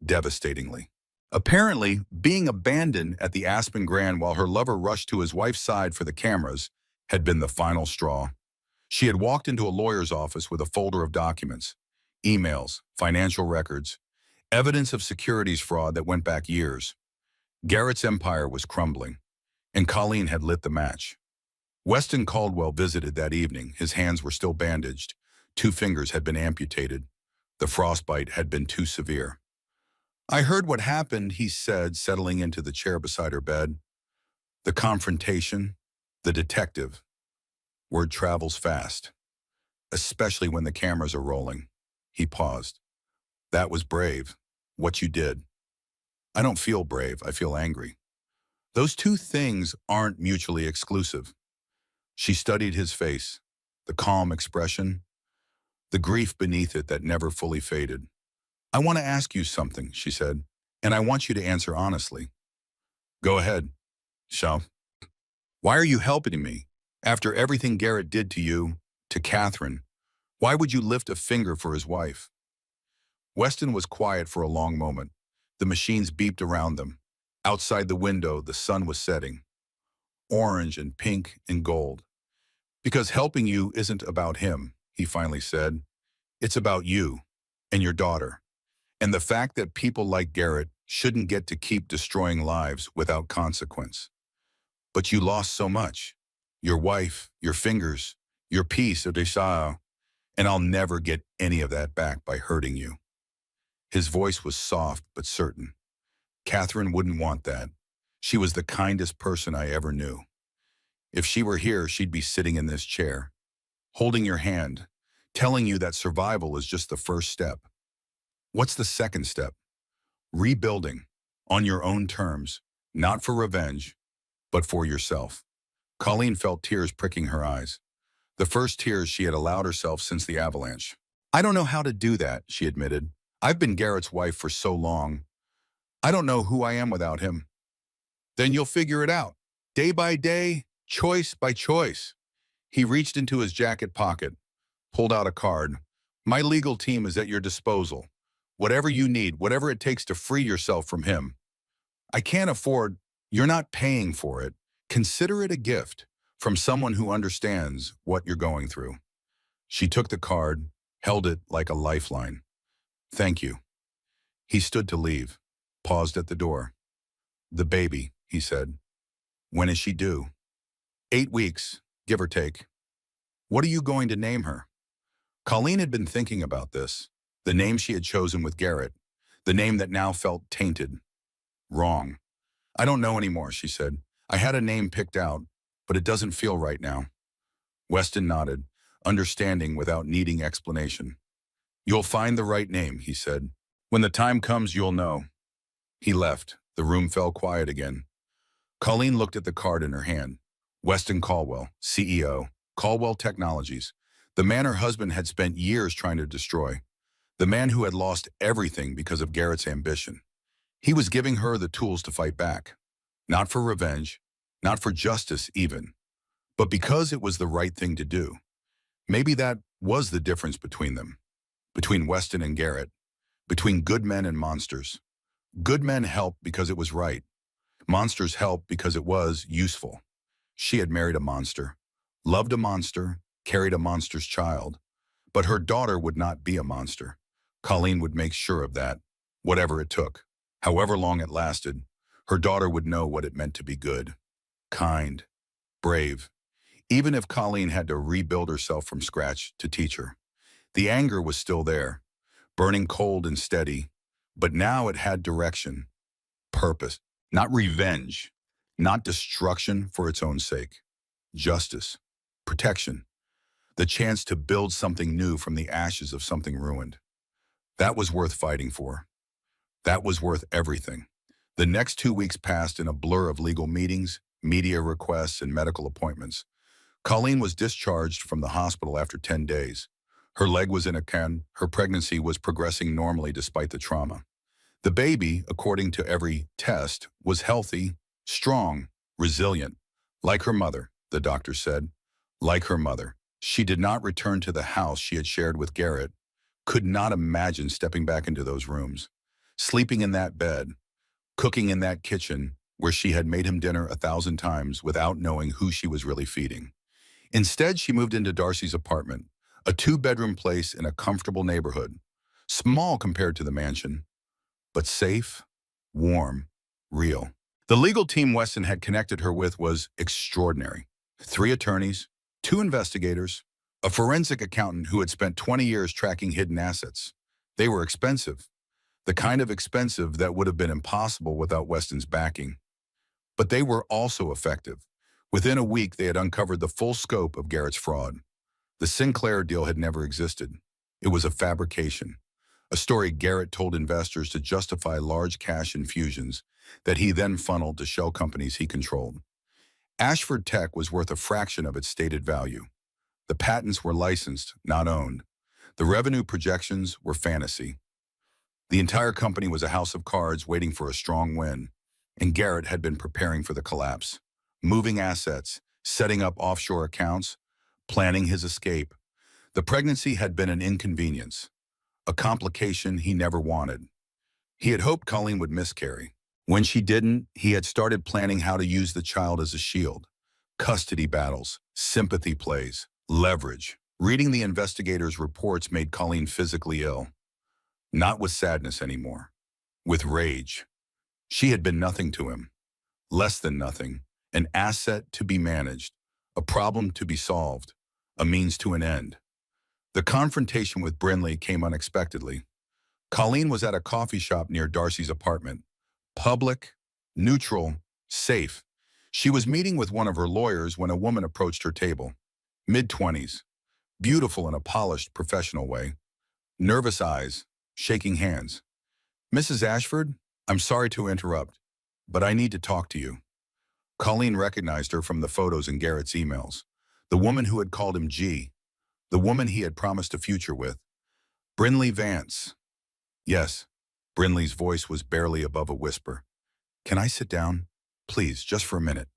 devastatingly. Apparently, being abandoned at the Aspen Grand while her lover rushed to his wife's side for the cameras had been the final straw. She had walked into a lawyer's office with a folder of documents, emails, financial records, evidence of securities fraud that went back years. Garrett's empire was crumbling, and Colleen had lit the match. Weston Caldwell visited that evening. His hands were still bandaged. 2 fingers had been amputated. The frostbite had been too severe. I heard what happened, he said, settling into the chair beside her bed. The confrontation, the detective. Word travels fast, especially when the cameras are rolling. He paused. That was brave, what you did. I don't feel brave, I feel angry. Those 2 things aren't mutually exclusive. She studied his face, the calm expression, the grief beneath it that never fully faded. I want to ask you something, she said, and I want you to answer honestly. Go ahead, Shaw. Why are you helping me? After everything Garrett did to you, to Catherine, why would you lift a finger for his wife? Weston was quiet for a long moment. The machines beeped around them. Outside the window, the sun was setting, orange and pink and gold. Because helping you isn't about him, he finally said. It's about you and your daughter. And the fact that people like Garrett shouldn't get to keep destroying lives without consequence. But you lost so much. your wife, your fingers, your piece of desire, and I'll never get any of that back by hurting you." His voice was soft but certain. Catherine wouldn't want that. She was the kindest person I ever knew. If she were here, she'd be sitting in this chair, holding your hand, telling you that survival is just the first step. What's the second step? Rebuilding, on your own terms, not for revenge, but for yourself. Colleen felt tears pricking her eyes, the first tears she had allowed herself since the avalanche. "I don't know how to do that," she admitted. "I've been Garrett's wife for so long. I don't know who I am without him." "Then you'll figure it out, day by day, choice by choice." He reached into his jacket pocket, pulled out a card. "My legal team is at your disposal. Whatever you need, whatever it takes to free yourself from him. I can't afford, you're not paying for it. Consider it a gift from someone who understands what you're going through." She took the card, held it like a lifeline. "Thank you." He stood to leave, paused at the door. "The baby," he said. "When is she due?" 8 weeks, give or take. "What are you going to name her?" Colleen had been thinking about this, the name she had chosen with Garrett, the name that now felt tainted, wrong. "I don't know anymore," she said. "I had a name picked out, but it doesn't feel right now." Weston nodded, understanding without needing explanation. "You'll find the right name," he said. "When the time comes, you'll know." He left. The room fell quiet again. Colleen looked at the card in her hand. Weston Caldwell, CEO, Caldwell Technologies, the man her husband had spent years trying to destroy, the man who had lost everything because of Garrett's ambition. He was giving her the tools to fight back, not for revenge, not for justice even, but because it was the right thing to do. Maybe that was the difference between them, between Weston and Garrett, between good men and monsters. Good men helped because it was right. Monsters helped because it was useful. She had married a monster, loved a monster, carried a monster's child, but her daughter would not be a monster. Colleen would make sure of that, whatever it took. However long it lasted, her daughter would know what it meant to be good, kind, brave, even if Colleen had to rebuild herself from scratch to teach her. The anger was still there, burning cold and steady, but now it had direction, purpose, not revenge, not destruction for its own sake. Justice, protection, the chance to build something new from the ashes of something ruined. That was worth fighting for. That was worth everything. The next 2 weeks passed in a blur of legal meetings, media requests, and medical appointments. Colleen was discharged from the hospital after 10 days. Her leg was in a can. Her pregnancy was progressing normally despite the trauma. The baby, according to every test, was healthy, strong, resilient. Like her mother, the doctor said. Like her mother. She did not return to the house she had shared with Garrett, could not imagine stepping back into those rooms, sleeping in that bed, cooking in that kitchen where she had made him dinner 1,000 times without knowing who she was really feeding. Instead, she moved into Darcy's apartment, a 2-bedroom place in a comfortable neighborhood, small compared to the mansion, but safe, warm, real. The legal team Weston had connected her with was extraordinary. 3 attorneys, 2 investigators, a forensic accountant who had spent 20 years tracking hidden assets. They were expensive, the kind of expensive that would have been impossible without Weston's backing. But they were also effective. Within a week, they had uncovered the full scope of Garrett's fraud. The Sinclair deal had never existed. It was a fabrication, a story Garrett told investors to justify large cash infusions that he then funneled to shell companies he controlled. Ashford Tech was worth a fraction of its stated value. The patents were licensed, not owned. The revenue projections were fantasy. The entire company was a house of cards waiting for a strong win, and Garrett had been preparing for the collapse, moving assets, setting up offshore accounts, planning his escape. The pregnancy had been an inconvenience, a complication he never wanted. He had hoped Colleen would miscarry. When she didn't, he had started planning how to use the child as a shield. Custody battles, sympathy plays, leverage. Reading the investigators' reports made Colleen physically ill. Not with sadness anymore, with rage. She had been nothing to him, less than nothing, an asset to be managed, a problem to be solved, a means to an end. The confrontation with Brinley came unexpectedly. Colleen was at a coffee shop near Darcy's apartment. Public, neutral, safe. She was meeting with one of her lawyers when a woman approached her table. Mid-20s, beautiful in a polished, professional way. Nervous eyes, shaking hands. "Mrs. Ashford, I'm sorry to interrupt, but I need to talk to you." Colleen recognized her from the photos in Garrett's emails. The woman who had called him G. The woman he had promised a future with. Brinley Vance. Yes, Brinley's voice was barely above a whisper. "Can I sit down? Please, just for a minute."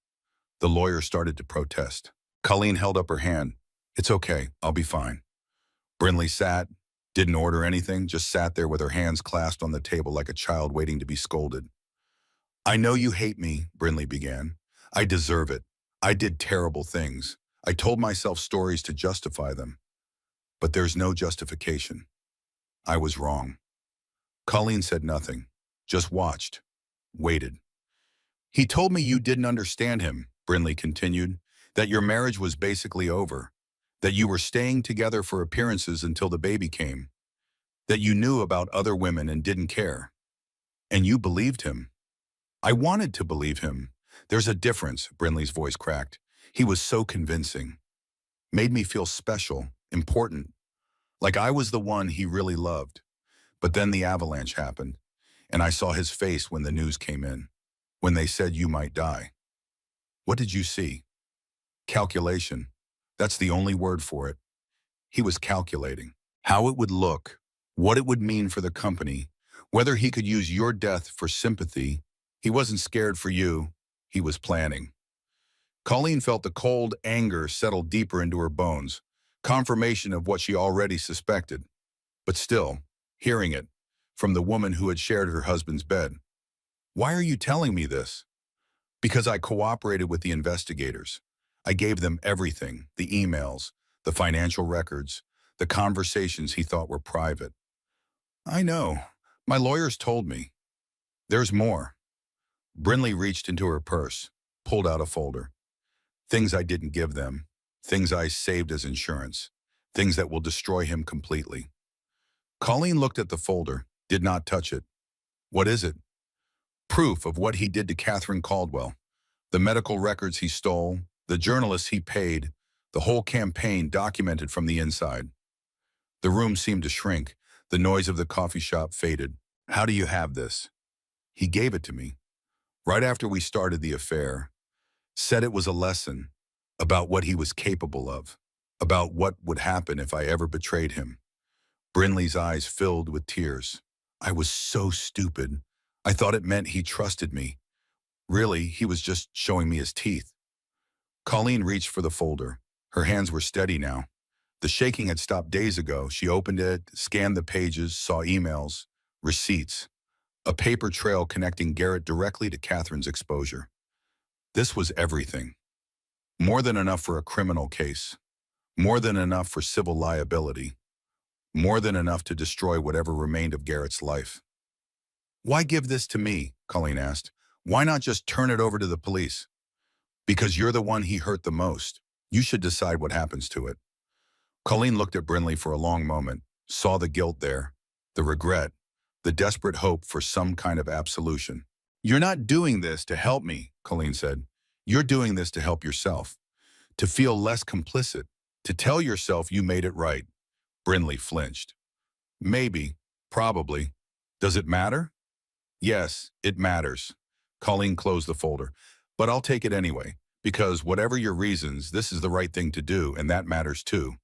The lawyer started to protest. Colleen held up her hand. "It's okay, I'll be fine." Brinley sat, didn't order anything, just sat there with her hands clasped on the table like a child waiting to be scolded. "I know you hate me," Brinley began. "I deserve it. I did terrible things. I told myself stories to justify them. But there's no justification. I was wrong." Colleen said nothing, just watched, waited. "He told me you didn't understand him," Brinley continued, "that your marriage was basically over, that you were staying together for appearances until the baby came, that you knew about other women and didn't care. And you believed him." "I wanted to believe him. There's a difference," Brinley's voice cracked. "He was so convincing. Made me feel special, important, like I was the one he really loved. But then the avalanche happened, and I saw his face when the news came in, when they said you might die. What did you see? Calculation. That's the only word for it. He was calculating how it would look, what it would mean for the company, whether he could use your death for sympathy. He wasn't scared for you. He was planning." Colleen felt the cold anger settle deeper into her bones, confirmation of what she already suspected. But still, hearing it, from the woman who had shared her husband's bed. "Why are you telling me this?" "Because I cooperated with the investigators. I gave them everything, the emails, the financial records, the conversations he thought were private." "I know. My lawyers told me. There's more." Brinley reached into her purse, pulled out a folder. "Things I didn't give them, things I saved as insurance, things that will destroy him completely." Colleen looked at the folder, did not touch it. "What is it?" "Proof of what he did to Catherine Caldwell. The medical records he stole, the journalists he paid, the whole campaign documented from the inside." The room seemed to shrink. The noise of the coffee shop faded. "How do you have this?" "He gave it to me. Right after we started the affair. Said it was a lesson about what he was capable of, about what would happen if I ever betrayed him." Brinley's eyes filled with tears. "I was so stupid. I thought it meant he trusted me. Really, he was just showing me his teeth." Colleen reached for the folder. Her hands were steady now. The shaking had stopped days ago. She opened it, scanned the pages, saw emails, receipts, a paper trail connecting Garrett directly to Catherine's exposure. This was everything. More than enough for a criminal case. More than enough for civil liability. More than enough to destroy whatever remained of Garrett's life. "Why give this to me?" Colleen asked. "Why not just turn it over to the police?" "Because you're the one he hurt the most. You should decide what happens to it." Colleen looked at Brinley for a long moment, saw the guilt there, the regret, the desperate hope for some kind of absolution. "You're not doing this to help me," Colleen said. "You're doing this to help yourself, to feel less complicit, to tell yourself you made it right." Brinley flinched. "Maybe, probably. Does it matter?" "Yes, it matters." Colleen closed the folder. "But I'll take it anyway, because whatever your reasons, this is the right thing to do, and that matters too."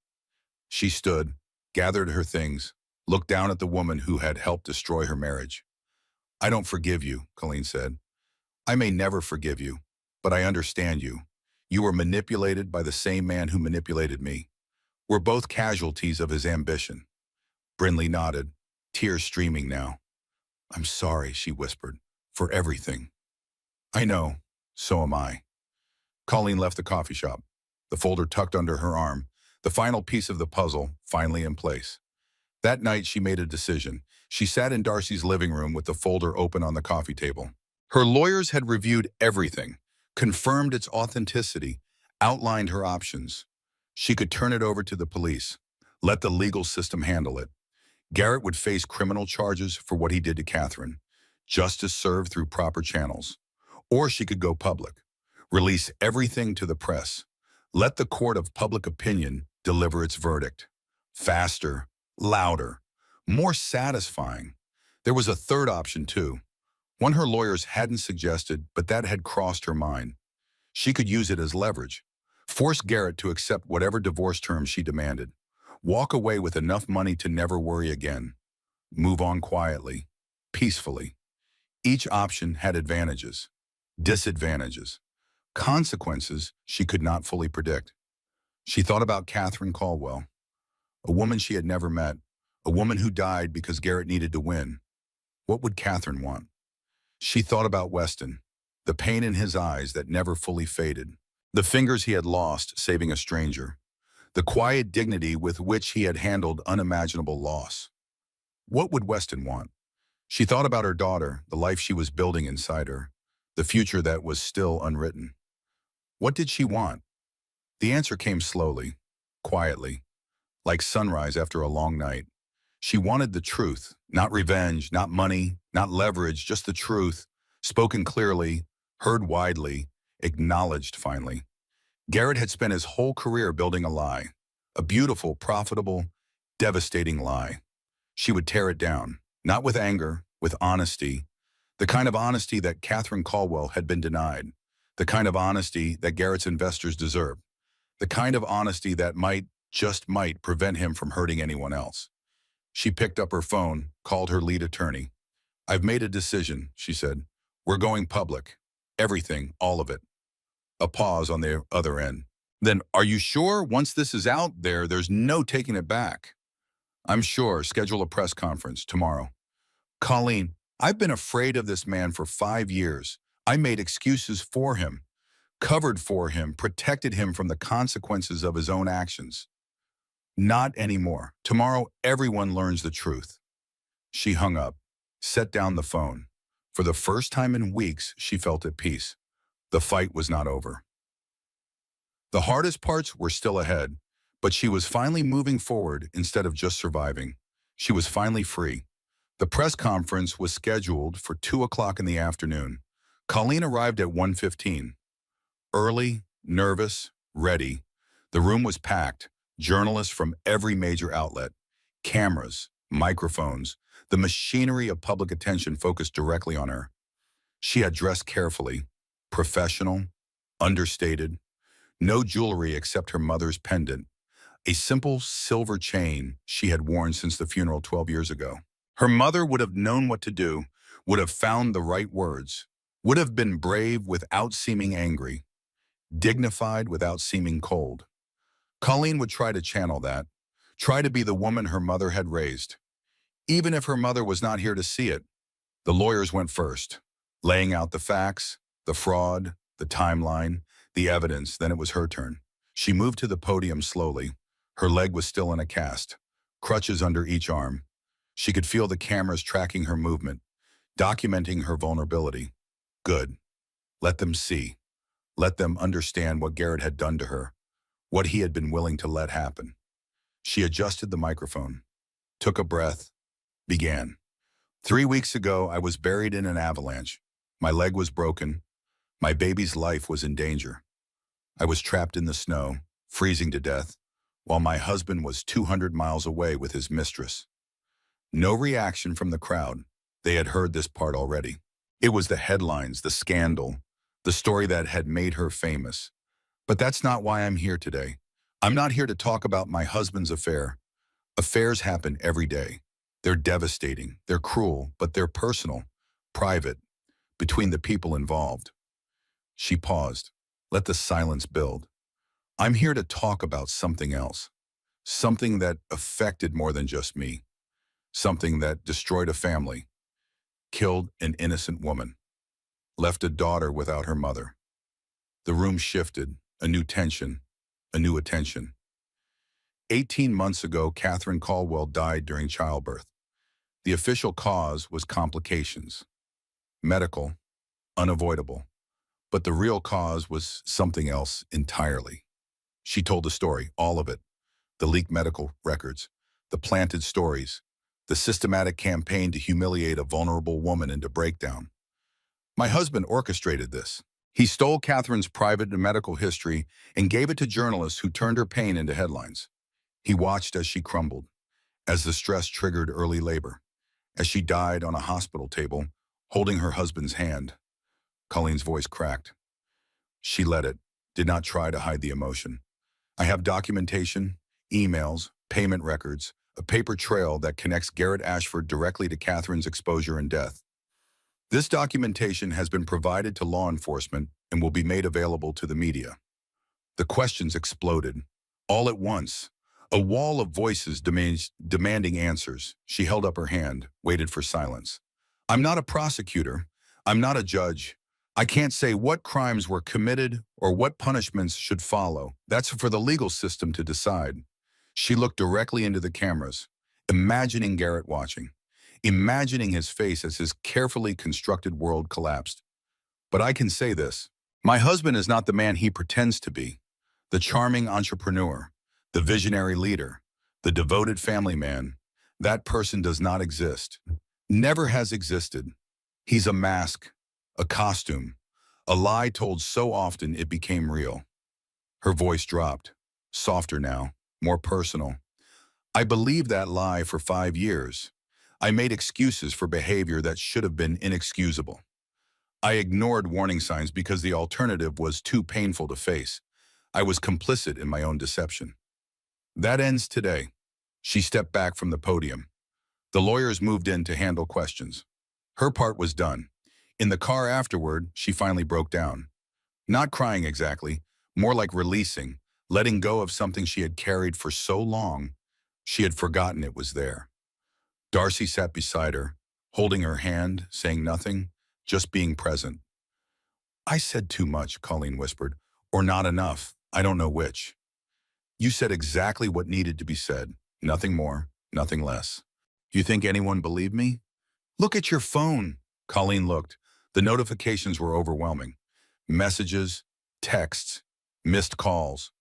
She stood, gathered her things, looked down at the woman who had helped destroy her marriage. "I don't forgive you," Colleen said. "I may never forgive you, but I understand you. You were manipulated by the same man who manipulated me. We're both casualties of his ambition." Brinley nodded, tears streaming now. "I'm sorry," she whispered, "for everything." "I know, so am I." Colleen left the coffee shop, the folder tucked under her arm, the final piece of the puzzle finally in place. That night she made a decision. She sat in Darcy's living room with the folder open on the coffee table. Her lawyers had reviewed everything, confirmed its authenticity, outlined her options. She could turn it over to the police, let the legal system handle it. Garrett would face criminal charges for what he did to Catherine, justice served through proper channels. Or she could go public, release everything to the press, let the court of public opinion deliver its verdict. Faster, louder, more satisfying. There was a third option too, one her lawyers hadn't suggested, but that had crossed her mind. She could use it as leverage, force Garrett to accept whatever divorce terms she demanded, walk away with enough money to never worry again, move on quietly, peacefully. Each option had advantages, disadvantages, consequences she could not fully predict. She thought about Catherine Caldwell, a woman she had never met, a woman who died because Garrett needed to win. What would Catherine want? She thought about Weston, the pain in his eyes that never fully faded, the fingers he had lost saving a stranger, the quiet dignity with which he had handled unimaginable loss. What would Weston want? She thought about her daughter, the life she was building inside her, the future that was still unwritten. What did she want? The answer came slowly, quietly, like sunrise after a long night. She wanted the truth, not revenge, not money, not leverage, just the truth, spoken clearly, heard widely, acknowledged finally. Garrett had spent his whole career building a lie, a beautiful, profitable, devastating lie. She would tear it down, not with anger, with honesty, the kind of honesty that Catherine Caldwell had been denied, the kind of honesty that Garrett's investors deserved, the kind of honesty that might, just might, prevent him from hurting anyone else. She picked up her phone, called her lead attorney. "I've made a decision," she said. "We're going public. Everything, all of it." A pause on the other end. "Then, are you sure? Once this is out there, there's no taking it back." "I'm sure. Schedule a press conference tomorrow." "Colleen, I've been afraid of this man for 5 years. I made excuses for him, covered for him, protected him from the consequences of his own actions. Not anymore. Tomorrow, everyone learns the truth." She hung up, set down the phone. For the first time in weeks, she felt at peace. The fight was not over. The hardest parts were still ahead, but she was finally moving forward instead of just surviving. She was finally free. The press conference was scheduled for 2 o'clock in the afternoon. Colleen arrived at 1:15. Early, nervous, ready. The room was packed. Journalists from every major outlet, cameras, microphones, the machinery of public attention focused directly on her. She had dressed carefully, professional, understated, no jewelry except her mother's pendant, a simple silver chain she had worn since the funeral 12 years ago. Her mother would have known what to do, would have found the right words, would have been brave without seeming angry, dignified without seeming cold. Colleen would try to channel that, try to be the woman her mother had raised. Even if her mother was not here to see it, the lawyers went first, laying out the facts, the fraud, the timeline, the evidence. Then it was her turn. She moved to the podium slowly. Her leg was still in a cast, crutches under each arm. She could feel the cameras tracking her movement, documenting her vulnerability. Good. Let them see. Let them understand what Garrett had done to her, what he had been willing to let happen. She adjusted the microphone, took a breath, began. 3 weeks ago, I was buried in an avalanche. My leg was broken. My baby's life was in danger. I was trapped in the snow, freezing to death, while my husband was 200 miles away with his mistress. No reaction from the crowd. They had heard this part already. It was the headlines, the scandal, the story that had made her famous. But that's not why I'm here today. I'm not here to talk about my husband's affair. Affairs happen every day. They're devastating, they're cruel, but they're personal, private, between the people involved. She paused, let the silence build. I'm here to talk about something else, something that affected more than just me, something that destroyed a family, killed an innocent woman, left a daughter without her mother. The room shifted, a new tension, a new attention. 18 months ago, Catherine Caldwell died during childbirth. The official cause was complications. Medical, unavoidable. But the real cause was something else entirely. She told the story, all of it. The leaked medical records, the planted stories, the systematic campaign to humiliate a vulnerable woman into breakdown. My husband orchestrated this. He stole Catherine's private and medical history and gave it to journalists who turned her pain into headlines. He watched as she crumbled, as the stress triggered early labor, as she died on a hospital table, holding her husband's hand. Colleen's voice cracked. She let it, did not try to hide the emotion. I have documentation, emails, payment records, a paper trail that connects Garrett Ashford directly to Catherine's exposure and death. This documentation has been provided to law enforcement and will be made available to the media. The questions exploded. All at once, a wall of voices demanding answers. She held up her hand, waited for silence. I'm not a prosecutor. I'm not a judge. I can't say what crimes were committed or what punishments should follow. That's for the legal system to decide. She looked directly into the cameras, imagining Garrett watching, imagining his face as his carefully constructed world collapsed. But I can say this. My husband is not the man he pretends to be. The charming entrepreneur, the visionary leader, the devoted family man. That person does not exist. Never has existed. He's a mask, a costume, a lie told so often it became real. Her voice dropped, softer now, more personal. I believed that lie for 5 years. I made excuses for behavior that should have been inexcusable. I ignored warning signs because the alternative was too painful to face. I was complicit in my own deception. That ends today. She stepped back from the podium. The lawyers moved in to handle questions. Her part was done. In the car afterward, she finally broke down. Not crying exactly, more like releasing, letting go of something she had carried for so long, she had forgotten it was there. Darcy sat beside her, holding her hand, saying nothing, just being present. I said too much, Colleen whispered, or not enough, I don't know which. You said exactly what needed to be said, nothing more, nothing less. You think anyone believed me? Look at your phone. Colleen looked. The notifications were overwhelming. Messages, texts, missed calls,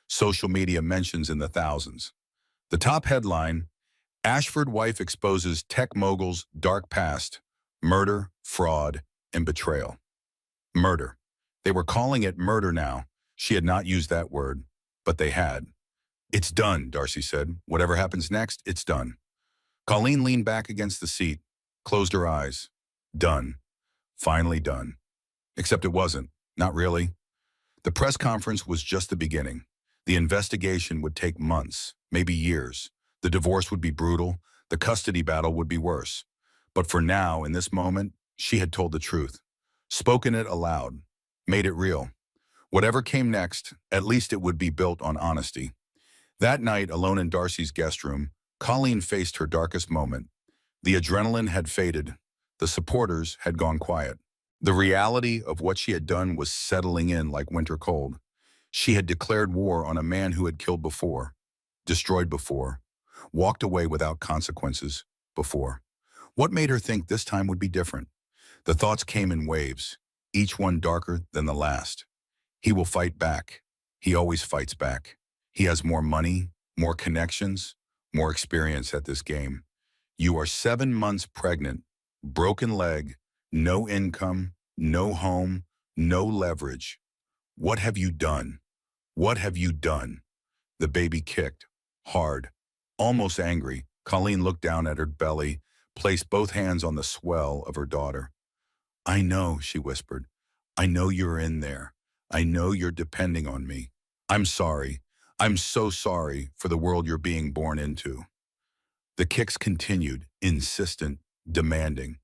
social media mentions in the thousands. The top headline, Ashford wife exposes tech mogul's dark past, murder, fraud, and betrayal. Murder. They were calling it murder now. She had not used that word, but they had. It's done, Darcy said. Whatever happens next, it's done. Colleen leaned back against the seat, closed her eyes. Done. Finally done. Except it wasn't. Not really. The press conference was just the beginning. The investigation would take months, maybe years. The divorce would be brutal. The custody battle would be worse. But for now, in this moment, she had told the truth. Spoken it aloud. Made it real. Whatever came next, at least it would be built on honesty. That night, alone in Darcy's guest room, Colleen faced her darkest moment. The adrenaline had faded. The supporters had gone quiet. The reality of what she had done was settling in like winter cold. She had declared war on a man who had killed before, destroyed before, walked away without consequences before. What made her think this time would be different? The thoughts came in waves, each one darker than the last. He will fight back. He always fights back. He has more money, more connections, more experience at this game. You are 7 months pregnant, broken leg, no income, no home, no leverage. What have you done? What have you done? The baby kicked, hard, almost angry. Colleen looked down at her belly, placed both hands on the swell of her daughter. I know, she whispered. I know you're in there. I know you're depending on me. I'm sorry. I'm so sorry for the world you're being born into. The kicks continued, insistent, demanding.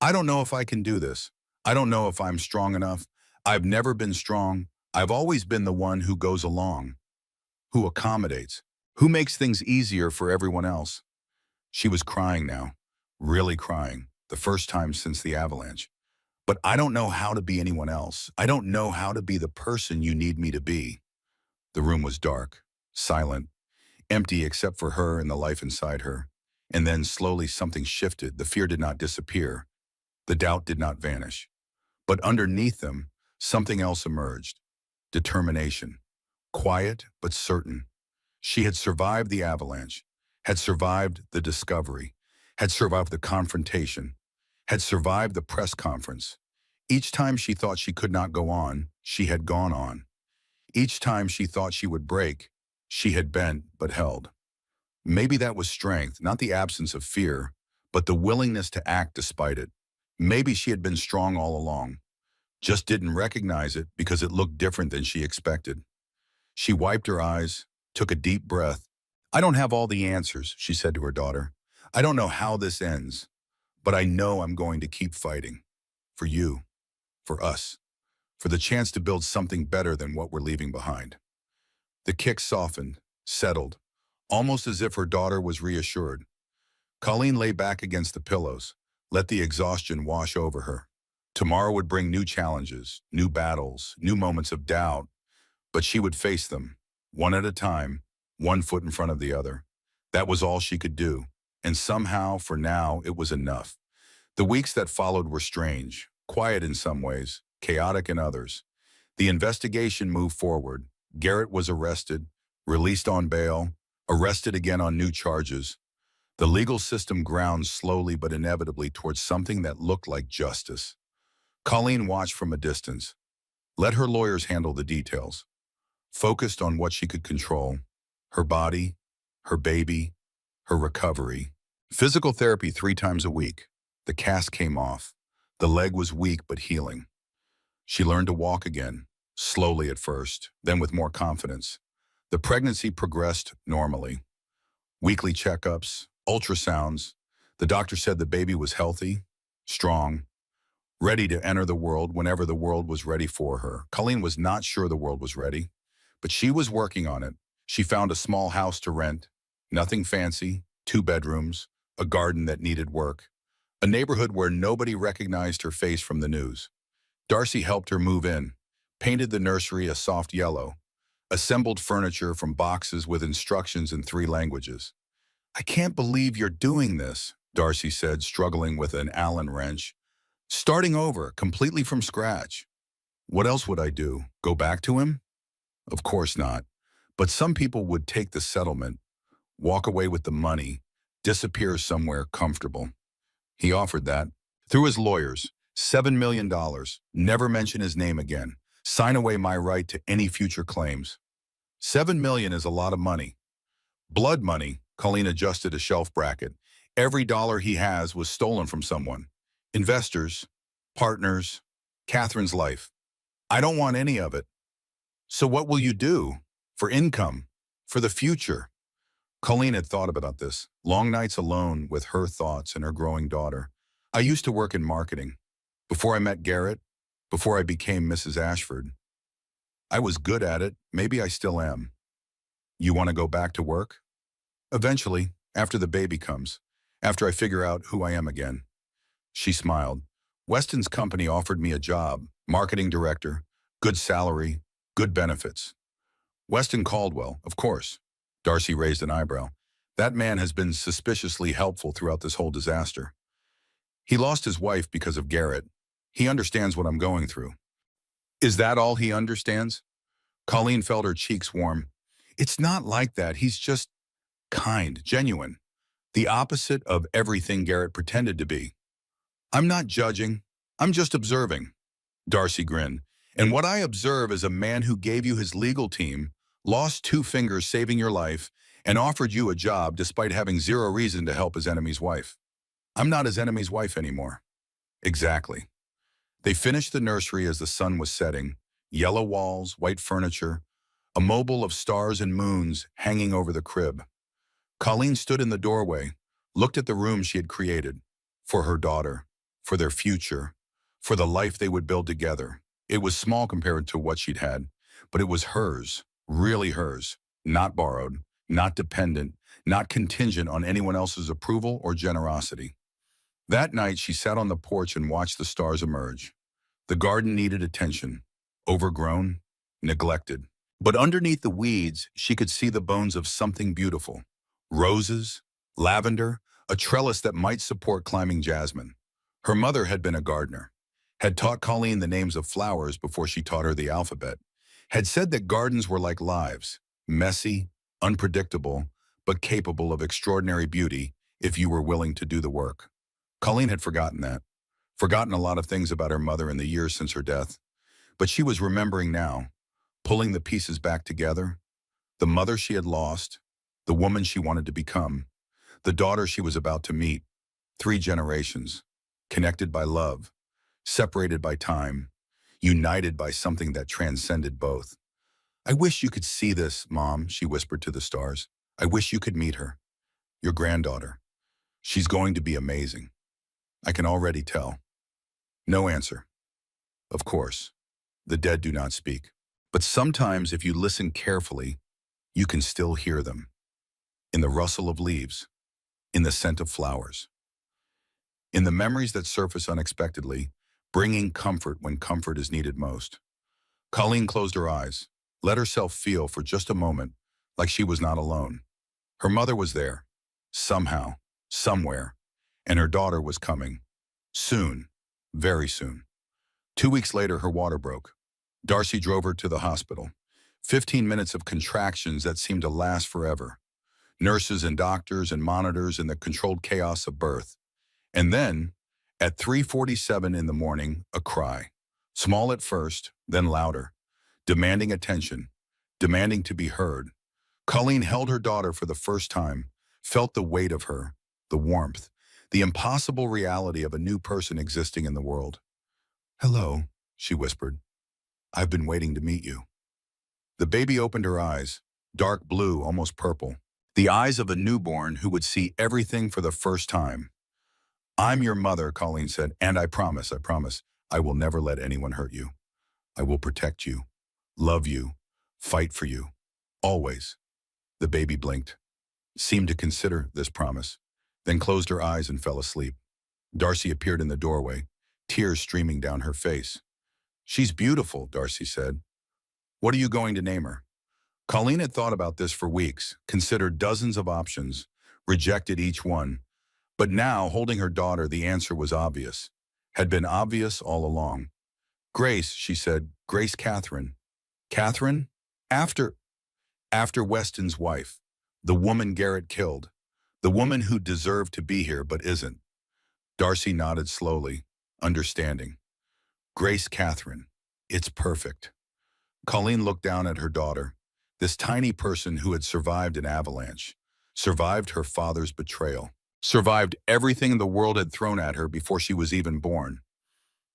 I don't know if I can do this. I don't know if I'm strong enough. I've never been strong. I've always been the one who goes along, who accommodates, who makes things easier for everyone else. She was crying now, really crying, the first time since the avalanche. But I don't know how to be anyone else. I don't know how to be the person you need me to be. The room was dark, silent, empty except for her and the life inside her. And then slowly something shifted. The fear did not disappear. The doubt did not vanish. But underneath them, Something else emerged. Determination. Quiet but certain. She had survived the avalanche, had survived the discovery, had survived the confrontation, had survived the press conference. Each time she thought she could not go on, she had gone on. Each time she thought she would break, she had bent but held. Maybe that was strength, not the absence of fear, but the willingness to act despite it. Maybe she had been strong all along, just didn't recognize it because it looked different than she expected. She wiped her eyes, took a deep breath. "I don't have all the answers," she said to her daughter. "I don't know how this ends, but I know I'm going to keep fighting. For you, for us, for the chance to build something better than what we're leaving behind." The kick softened, settled, almost as if her daughter was reassured. Colleen lay back against the pillows, let the exhaustion wash over her. Tomorrow would bring new challenges, new battles, new moments of doubt, but she would face them, one at a time, one foot in front of the other. That was all she could do, and somehow, for now, it was enough. The weeks that followed were strange, quiet in some ways, chaotic in others. The investigation moved forward. Garrett was arrested, released on bail, arrested again on new charges. The legal system ground slowly but inevitably towards something that looked like justice. Colleen watched from a distance, let her lawyers handle the details, focused on what she could control: her body, her baby, her recovery. Physical therapy 3 times a week. The cast came off. The leg was weak but healing. She learned to walk again, slowly at first, then with more confidence. The pregnancy progressed normally. Weekly checkups, ultrasounds. The doctor said the baby was healthy, strong, ready to enter the world whenever the world was ready for her. Colleen was not sure the world was ready, but she was working on it. She found a small house to rent, nothing fancy, 2 bedrooms, a garden that needed work, a neighborhood where nobody recognized her face from the news. Darcy helped her move in, painted the nursery a soft yellow, assembled furniture from boxes with instructions in 3 languages. "I can't believe you're doing this," Darcy said, struggling with an Allen wrench. "Starting over, completely from scratch." "What else would I do? Go back to him?" Of course not. But some people would take the settlement, walk away with the money, disappear somewhere comfortable. He offered that. Through his lawyers, $7 million, never mention his name again, sign away my right to any future claims. $7 million is a lot of money. Blood money. Colleen adjusted a shelf bracket. Every dollar he has was stolen from someone. Investors, partners, Catherine's life. "I don't want any of it." "So what will you do? For income? For the future?" Colleen had thought about this. Long nights alone with her thoughts and her growing daughter. "I used to work in marketing. Before I met Garrett, before I became Mrs. Ashford. I was good at it. Maybe I still am." "You want to go back to work?" "Eventually, after the baby comes, after I figure out who I am again." She smiled. "Weston's company offered me a job, marketing director, good salary, good benefits." "Weston Caldwell, of course." Darcy raised an eyebrow. "That man has been suspiciously helpful throughout this whole disaster. He lost his wife because of Garrett. He understands what I'm going through." "Is that all he understands?" Colleen felt her cheeks warm. "It's not like that. He's just kind, genuine. The opposite of everything Garrett pretended to be." "I'm not judging. I'm just observing." Darcy grinned. "And what I observe is a man who gave you his legal team, lost 2 fingers saving your life, and offered you a job despite having 0 reason to help his enemy's wife. I'm not his enemy's wife anymore." "Exactly." They finished the nursery as the sun was setting. Yellow walls, white furniture, a mobile of stars and moons hanging over the crib. Colleen stood in the doorway, looked at the room she had created. For her daughter, for their future, for the life they would build together. It was small compared to what she'd had, but it was hers, really hers, not borrowed, not dependent, not contingent on anyone else's approval or generosity. That night, she sat on the porch and watched the stars emerge. The garden needed attention, overgrown, neglected. But underneath the weeds, she could see the bones of something beautiful. Roses, lavender, a trellis that might support climbing jasmine. Her mother had been a gardener. had taught Colleen the names of flowers before she taught her the alphabet, had said that gardens were like lives, messy, unpredictable, but capable of extraordinary beauty if you were willing to do the work. Colleen had forgotten that, forgotten a lot of things about her mother in the years since her death, but she was remembering now, pulling the pieces back together, the mother she had lost, the woman she wanted to become, the daughter she was about to meet, 3 generations, connected by love, separated by time, united by something that transcended both. "I wish you could see this, Mom," she whispered to the stars. "I wish you could meet her, your granddaughter. She's going to be amazing. I can already tell." No answer. Of course, the dead do not speak. But sometimes if you listen carefully, you can still hear them. In the rustle of leaves, in the scent of flowers, in the memories that surface unexpectedly, bringing comfort when comfort is needed most. Colleen closed her eyes, let herself feel for just a moment like she was not alone. Her mother was there, somehow, somewhere, and her daughter was coming. Soon, very soon. 2 weeks later, her water broke. Darcy drove her to the hospital. 15 minutes of contractions that seemed to last forever. Nurses and doctors and monitors in the controlled chaos of birth. And then, at 3:47 in the morning, a cry. Small at first, then louder. Demanding attention. Demanding to be heard. Colleen held her daughter for the first time, felt the weight of her, the warmth, the impossible reality of a new person existing in the world. "Hello," she whispered. "I've been waiting to meet you." The baby opened her eyes, dark blue, almost purple. The eyes of a newborn who would see everything for the first time. "I'm your mother," Colleen said, "and I promise, I will never let anyone hurt you. I will protect you, love you, fight for you, always." The baby blinked, seemed to consider this promise, then closed her eyes and fell asleep. Darcy appeared in the doorway, tears streaming down her face. "She's beautiful," Darcy said. "What are you going to name her?" Colleen had thought about this for weeks, considered dozens of options, rejected each one. But now, holding her daughter, the answer was obvious. Had been obvious all along. "Grace," she said, "Grace Catherine." "Catherine?" After Weston's wife. The woman Garrett killed. The woman who deserved to be here but isn't. Darcy nodded slowly, understanding. "Grace Catherine. It's perfect." Colleen looked down at her daughter, this tiny person who had survived an avalanche, survived her father's betrayal, survived everything the world had thrown at her before she was even born.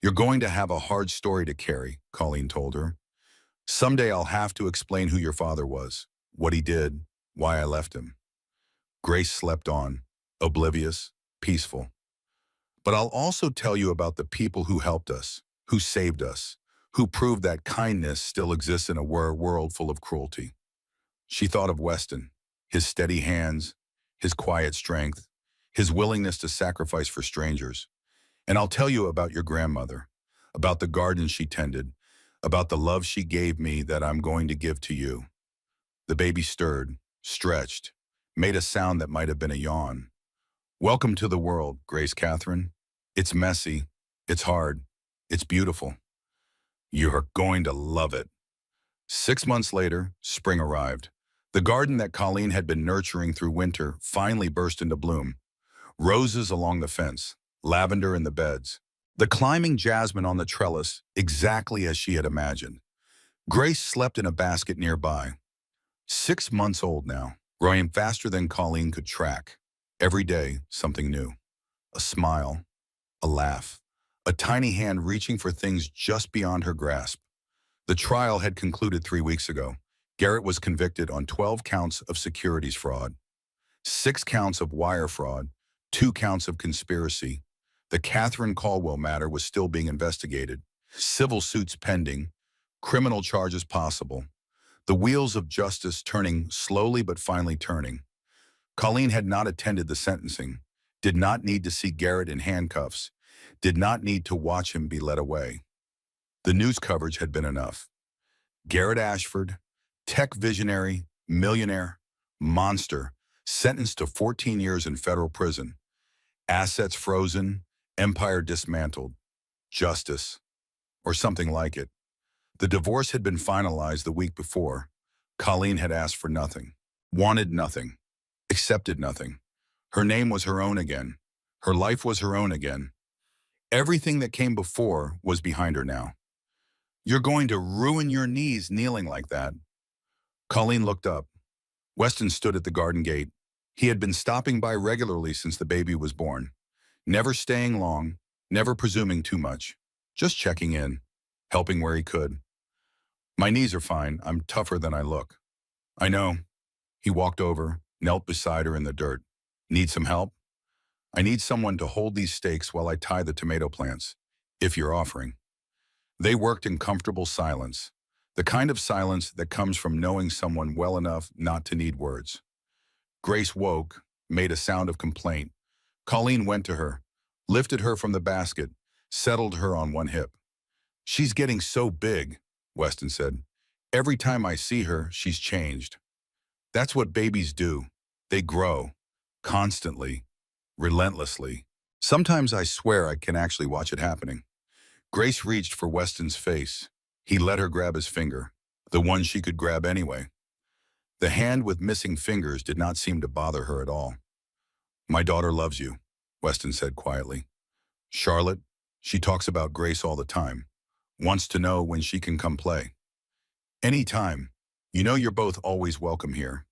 "You're going to have a hard story to carry," Colleen told her. "Someday I'll have to explain who your father was, what he did, why I left him." Grace slept on, oblivious, peaceful. "But I'll also tell you about the people who helped us, who saved us, who proved that kindness still exists in a world full of cruelty." She thought of Weston, his steady hands, his quiet strength, his willingness to sacrifice for strangers. "And I'll tell you about your grandmother, about the garden she tended, about the love she gave me that I'm going to give to you." The baby stirred, stretched, made a sound that might have been a yawn. "Welcome to the world, Grace Catherine. It's messy, it's hard, it's beautiful. You're going to love it." 6 months later, spring arrived. The garden that Colleen had been nurturing through winter finally burst into bloom. Roses along the fence, lavender in the beds, the climbing jasmine on the trellis, exactly as she had imagined. Grace slept in a basket nearby. 6 months old now, growing faster than Colleen could track. Every day, something new. A smile, a laugh, a tiny hand reaching for things just beyond her grasp. The trial had concluded 3 weeks ago. Garrett was convicted on 12 counts of securities fraud, 6 counts of wire fraud, 2 counts of conspiracy. The Catherine Caldwell matter was still being investigated. Civil suits pending, criminal charges possible. The wheels of justice turning slowly but finally turning. Colleen had not attended the sentencing, did not need to see Garrett in handcuffs, did not need to watch him be led away. The news coverage had been enough. Garrett Ashford, tech visionary, millionaire, monster, sentenced to 14 years in federal prison. Assets frozen, empire dismantled. justice, or something like it. The divorce had been finalized the week before. Colleen had asked for nothing, wanted nothing, accepted nothing. Her name was her own again. Her life was her own again. Everything that came before was behind her now. You're going to ruin your knees kneeling like that. Colleen looked up. Weston stood at the garden gate. He had been stopping by regularly since the baby was born. Never staying long, never presuming too much. Just checking in, helping where he could. My knees are fine. I'm tougher than I look. I know. He walked over, knelt beside her in the dirt. Need some help? I need someone to hold these stakes while I tie the tomato plants, if you're offering. They worked in comfortable silence, the kind of silence that comes from knowing someone well enough not to need words. Grace woke, made a sound of complaint. Colleen went to her, lifted her from the basket, settled her on one hip. She's getting so big, Weston said. Every time I see her, she's changed. That's what babies do. They grow, constantly, relentlessly. Sometimes I swear I can actually watch it happening. Grace reached for Weston's face. He let her grab his finger, the one she could grab anyway. The hand with missing fingers did not seem to bother her at all. My daughter loves you, Weston said quietly. Charlotte, she talks about Grace all the time. Wants to know when she can come play. Anytime. You know you're both always welcome here.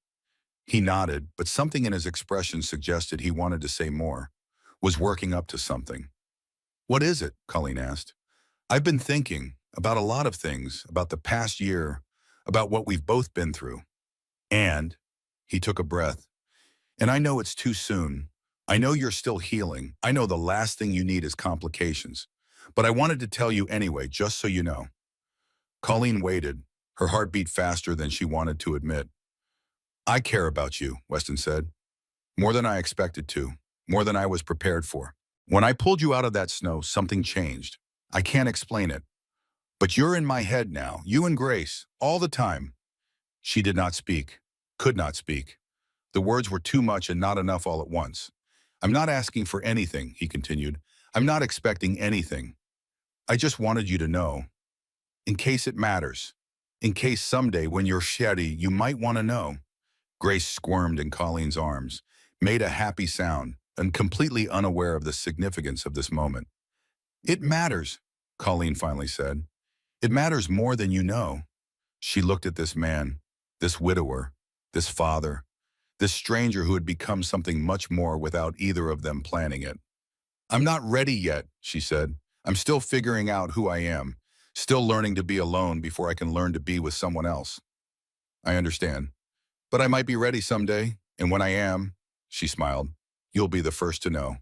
He nodded, but something in his expression suggested he wanted to say more, was working up to something. What is it? Colleen asked. I've been thinking about a lot of things, about the past year, about what we've both been through. And, he took a breath, and I know it's too soon. I know you're still healing. I know the last thing you need is complications. But I wanted to tell you anyway, just so you know. Colleen waited, her heart beat faster than she wanted to admit. I care about you, Weston said. More than I expected to, more than I was prepared for. When I pulled you out of that snow, something changed. I can't explain it. But you're in my head now, you and Grace, all the time. She did not speak, could not speak. The words were too much and not enough all at once. I'm not asking for anything, he continued. I'm not expecting anything. I just wanted you to know, in case it matters, in case someday when you're ready, you might want to know. Grace squirmed in Colleen's arms, made a happy sound, and completely unaware of the significance of this moment. It matters, Colleen finally said. It matters more than you know. She looked at this man, this widower, this father, this stranger who had become something much more without either of them planning it. I'm not ready yet, she said. I'm still figuring out who I am, still learning to be alone before I can learn to be with someone else. I understand. But I might be ready someday, and when I am, she smiled, you'll be the first to know.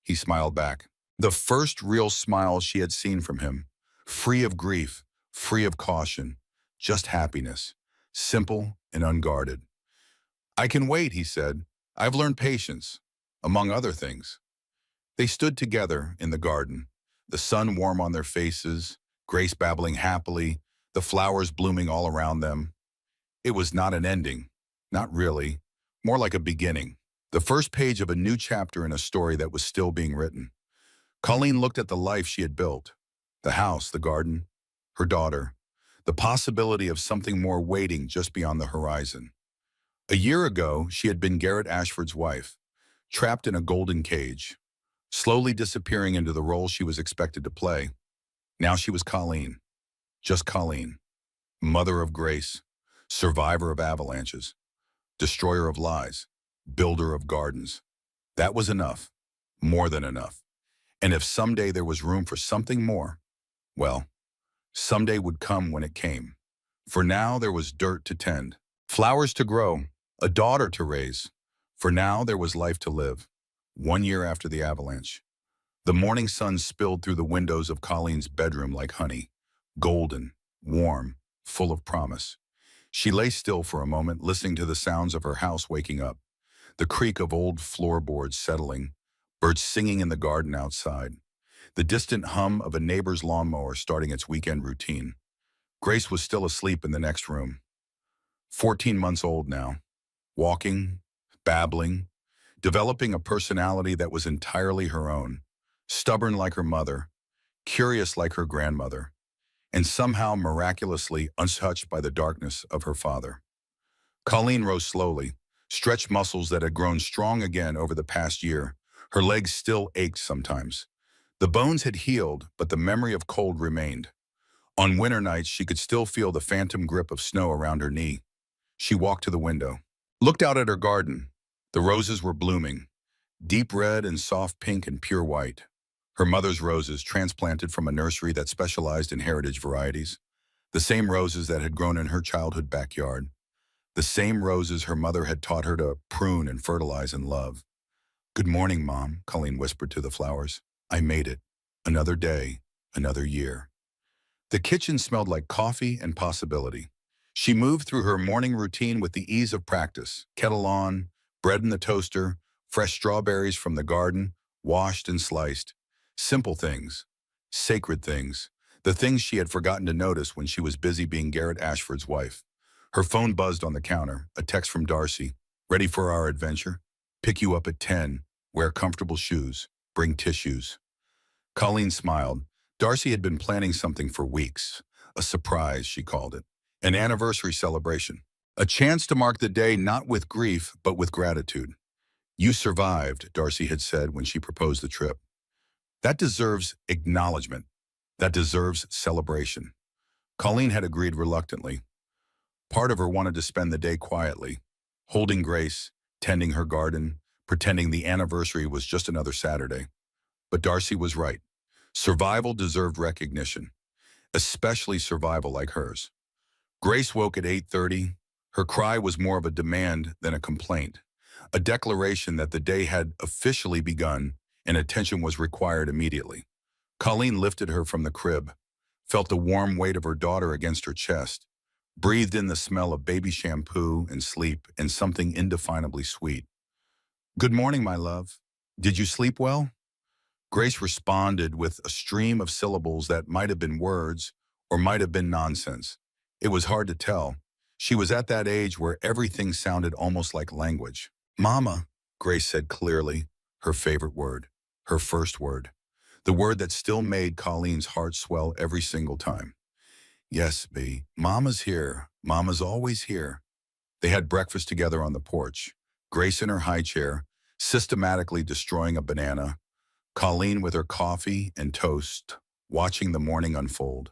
He smiled back. The first real smile she had seen from him, free of grief, free of caution, just happiness, simple and unguarded. I can wait, he said. I've learned patience, among other things. They stood together in the garden, the sun warm on their faces, Grace babbling happily, the flowers blooming all around them. It was not an ending, not really, more like a beginning, the first page of a new chapter in a story that was still being written. Colleen looked at the life she had built, the house, the garden, her daughter, the possibility of something more waiting just beyond the horizon. A year ago, she had been Garrett Ashford's wife, trapped in a golden cage, slowly disappearing into the role she was expected to play. Now she was Colleen, just Colleen, mother of Grace, survivor of avalanches, destroyer of lies, builder of gardens. That was enough, more than enough. And if someday there was room for something more, well, someday would come when it came. For now, there was dirt to tend, flowers to grow, a daughter to raise. For now, there was life to live. 1 year after the avalanche. The morning sun spilled through the windows of Colleen's bedroom like honey, golden, warm, full of promise. She lay still for a moment, listening to the sounds of her house waking up, the creak of old floorboards settling, birds singing in the garden outside, the distant hum of a neighbor's lawnmower starting its weekend routine. Grace was still asleep in the next room. 14 months old now, walking, babbling, developing a personality that was entirely her own, stubborn like her mother, curious like her grandmother, and somehow miraculously untouched by the darkness of her father. Colleen rose slowly, stretched muscles that had grown strong again over the past year. Her legs still ached sometimes. The bones had healed, but the memory of cold remained. On winter nights, she could still feel the phantom grip of snow around her knee. She walked to the window, looked out at her garden. The roses were blooming, deep red and soft pink and pure white. Her mother's roses, transplanted from a nursery that specialized in heritage varieties. The same roses that had grown in her childhood backyard. The same roses her mother had taught her to prune and fertilize and love. "Good morning, Mom," Colleen whispered to the flowers. "I made it. Another day, another year." The kitchen smelled like coffee and possibility. She moved through her morning routine with the ease of practice. Kettle on, bread in the toaster, fresh strawberries from the garden, washed and sliced. Simple things, sacred things, the things she had forgotten to notice when she was busy being Garrett Ashford's wife. Her phone buzzed on the counter, a text from Darcy. "Ready for our adventure? Pick you up at 10. Wear comfortable shoes. Bring tissues." Colleen smiled. Darcy had been planning something for weeks. A surprise, she called it. An anniversary celebration. A chance to mark the day not with grief, but with gratitude. "You survived," Darcy had said when she proposed the trip. "That deserves acknowledgement. That deserves celebration." Colleen had agreed reluctantly. Part of her wanted to spend the day quietly, holding Grace, tending her garden, pretending the anniversary was just another Saturday. But Darcy was right. Survival deserved recognition, especially survival like hers. Grace woke at 8:30. Her cry was more of a demand than a complaint, a declaration that the day had officially begun and attention was required immediately. Colleen lifted her from the crib, felt the warm weight of her daughter against her chest, breathed in the smell of baby shampoo and sleep and something indefinably sweet. "Good morning, my love. Did you sleep well?" Grace responded with a stream of syllables that might have been words or might have been nonsense. It was hard to tell. She was at that age where everything sounded almost like language. "Mama," Grace said clearly, her favorite word, her first word, the word that still made Colleen's heart swell every single time. "Yes, B. Mama's here. Mama's always here." They had breakfast together on the porch, Grace in her high chair, systematically destroying a banana, Colleen with her coffee and toast, watching the morning unfold.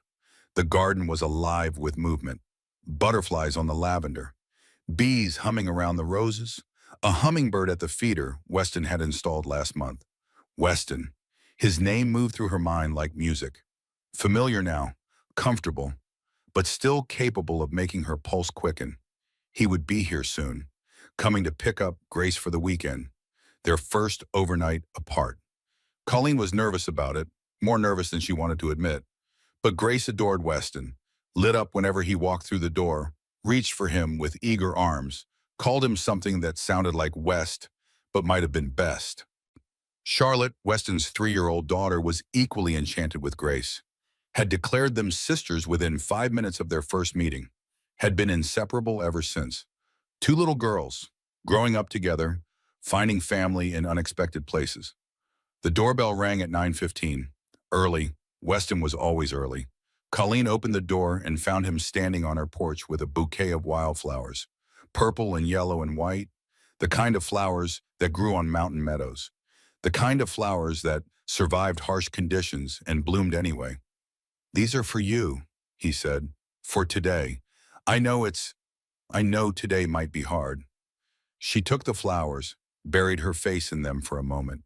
The garden was alive with movement. Butterflies on the lavender, bees humming around the roses, a hummingbird at the feeder Weston had installed last month. Weston. His name moved through her mind like music. Familiar now, comfortable, but still capable of making her pulse quicken. He would be here soon, coming to pick up Grace for the weekend, their first overnight apart. Colleen was nervous about it, more nervous than she wanted to admit. But Grace adored Weston, lit up whenever he walked through the door, reached for him with eager arms, called him something that sounded like West, but might have been best. Charlotte, Weston's 3-year-old daughter, was equally enchanted with Grace, had declared them sisters within 5 minutes of their first meeting, had been inseparable ever since. Two little girls, growing up together, finding family in unexpected places. The doorbell rang at 9:15. Early. Weston was always early. Colleen opened the door and found him standing on her porch with a bouquet of wildflowers, purple and yellow and white, the kind of flowers that grew on mountain meadows, the kind of flowers that survived harsh conditions and bloomed anyway. "These are for you," he said, "for today. I know today might be hard." She took the flowers, buried her face in them for a moment,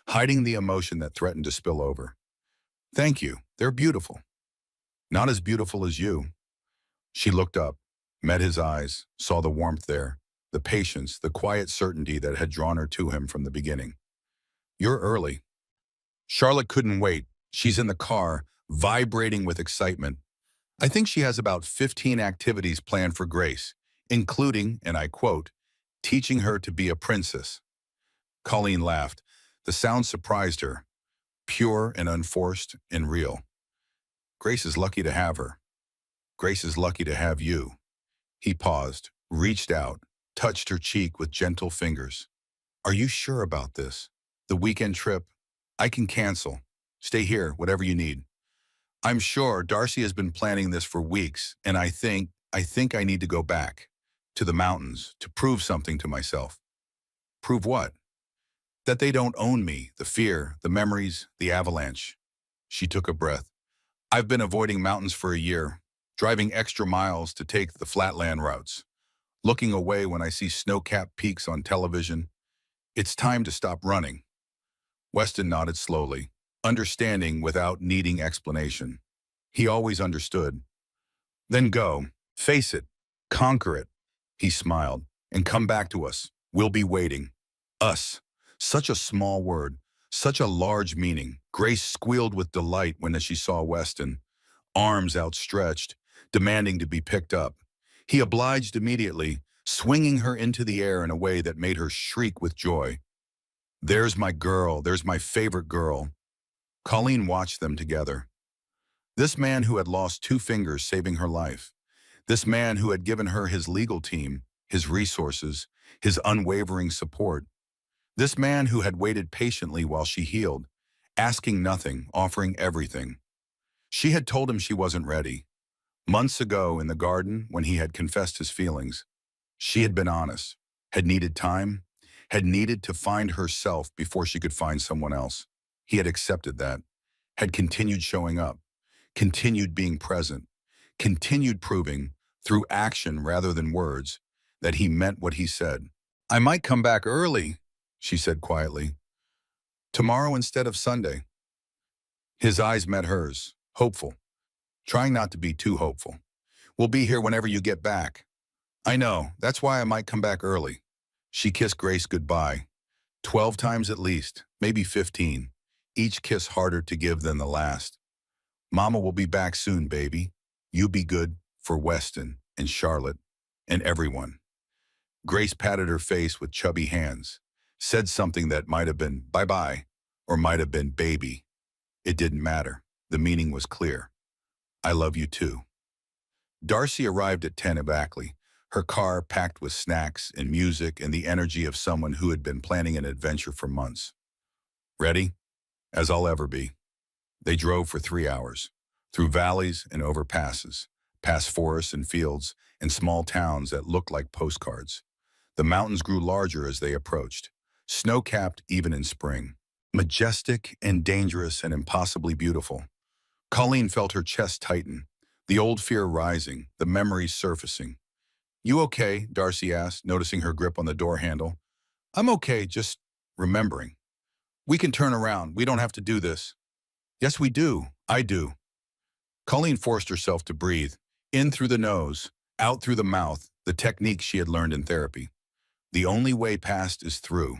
hiding the emotion that threatened to spill over. "Thank you. They're beautiful." "Not as beautiful as you." She looked up, met his eyes, saw the warmth there, the patience, the quiet certainty that had drawn her to him from the beginning. "You're early." Charlotte couldn't wait. She's in the car, vibrating with excitement. "I think she has about 15 activities planned for Grace, including, and I quote, teaching her to be a princess." Colleen laughed. The sound surprised her, pure and unforced and real. "Grace is lucky to have her. Grace is lucky to have you." He paused, reached out, touched her cheek with gentle fingers. "Are you sure about this? The weekend trip? I can cancel." Stay here, whatever you need. I'm sure Darcy has been planning this for weeks, and I think I need to go back to the mountains to prove something to myself. Prove what? That they don't own me, the fear, the memories, the avalanche. She took a breath. I've been avoiding mountains for a year, driving extra miles to take the flatland routes, looking away when I see snow-capped peaks on television. It's time to stop running. Weston nodded slowly, understanding without needing explanation. He always understood. Then go, face it, conquer it. He smiled, and come back to us. We'll be waiting. Us. Such a small word, such a large meaning. Grace squealed with delight when she saw Weston, arms outstretched, demanding to be picked up. He obliged immediately, swinging her into the air in a way that made her shriek with joy. There's my girl, there's my favorite girl. Colleen watched them together. This man who had lost 2 fingers saving her life. This man who had given her his legal team, his resources, his unwavering support. This man who had waited patiently while she healed, asking nothing, offering everything. She had told him she wasn't ready. Months ago in the garden, when he had confessed his feelings, she had been honest, had needed time, had needed to find herself before she could find someone else. He had accepted that, had continued showing up, continued being present, continued proving, through action rather than words, that he meant what he said. I might come back early, she said quietly. Tomorrow instead of Sunday. His eyes met hers, hopeful, trying not to be too hopeful. We'll be here whenever you get back. I know, that's why I might come back early. She kissed Grace goodbye. 12 times at least, maybe 15. Each kiss harder to give than the last. Mama will be back soon, baby. You be good for Weston and Charlotte and everyone. Grace patted her face with chubby hands, said something that might have been bye-bye or might have been baby. It didn't matter. The meaning was clear. I love you too. Darcy arrived at 10 exactly, her car packed with snacks and music and the energy of someone who had been planning an adventure for months. Ready? As I'll ever be. They drove for 3 hours, through valleys and overpasses, past forests and fields and small towns that looked like postcards. The mountains grew larger as they approached, snow-capped even in spring. Majestic and dangerous and impossibly beautiful. Colleen felt her chest tighten, the old fear rising, the memories surfacing. You okay? Darcy asked, noticing her grip on the door handle. I'm okay, just remembering. We can turn around. We don't have to do this. Yes, we do. I do. Colleen forced herself to breathe, in through the nose, out through the mouth, the technique she had learned in therapy. The only way past is through.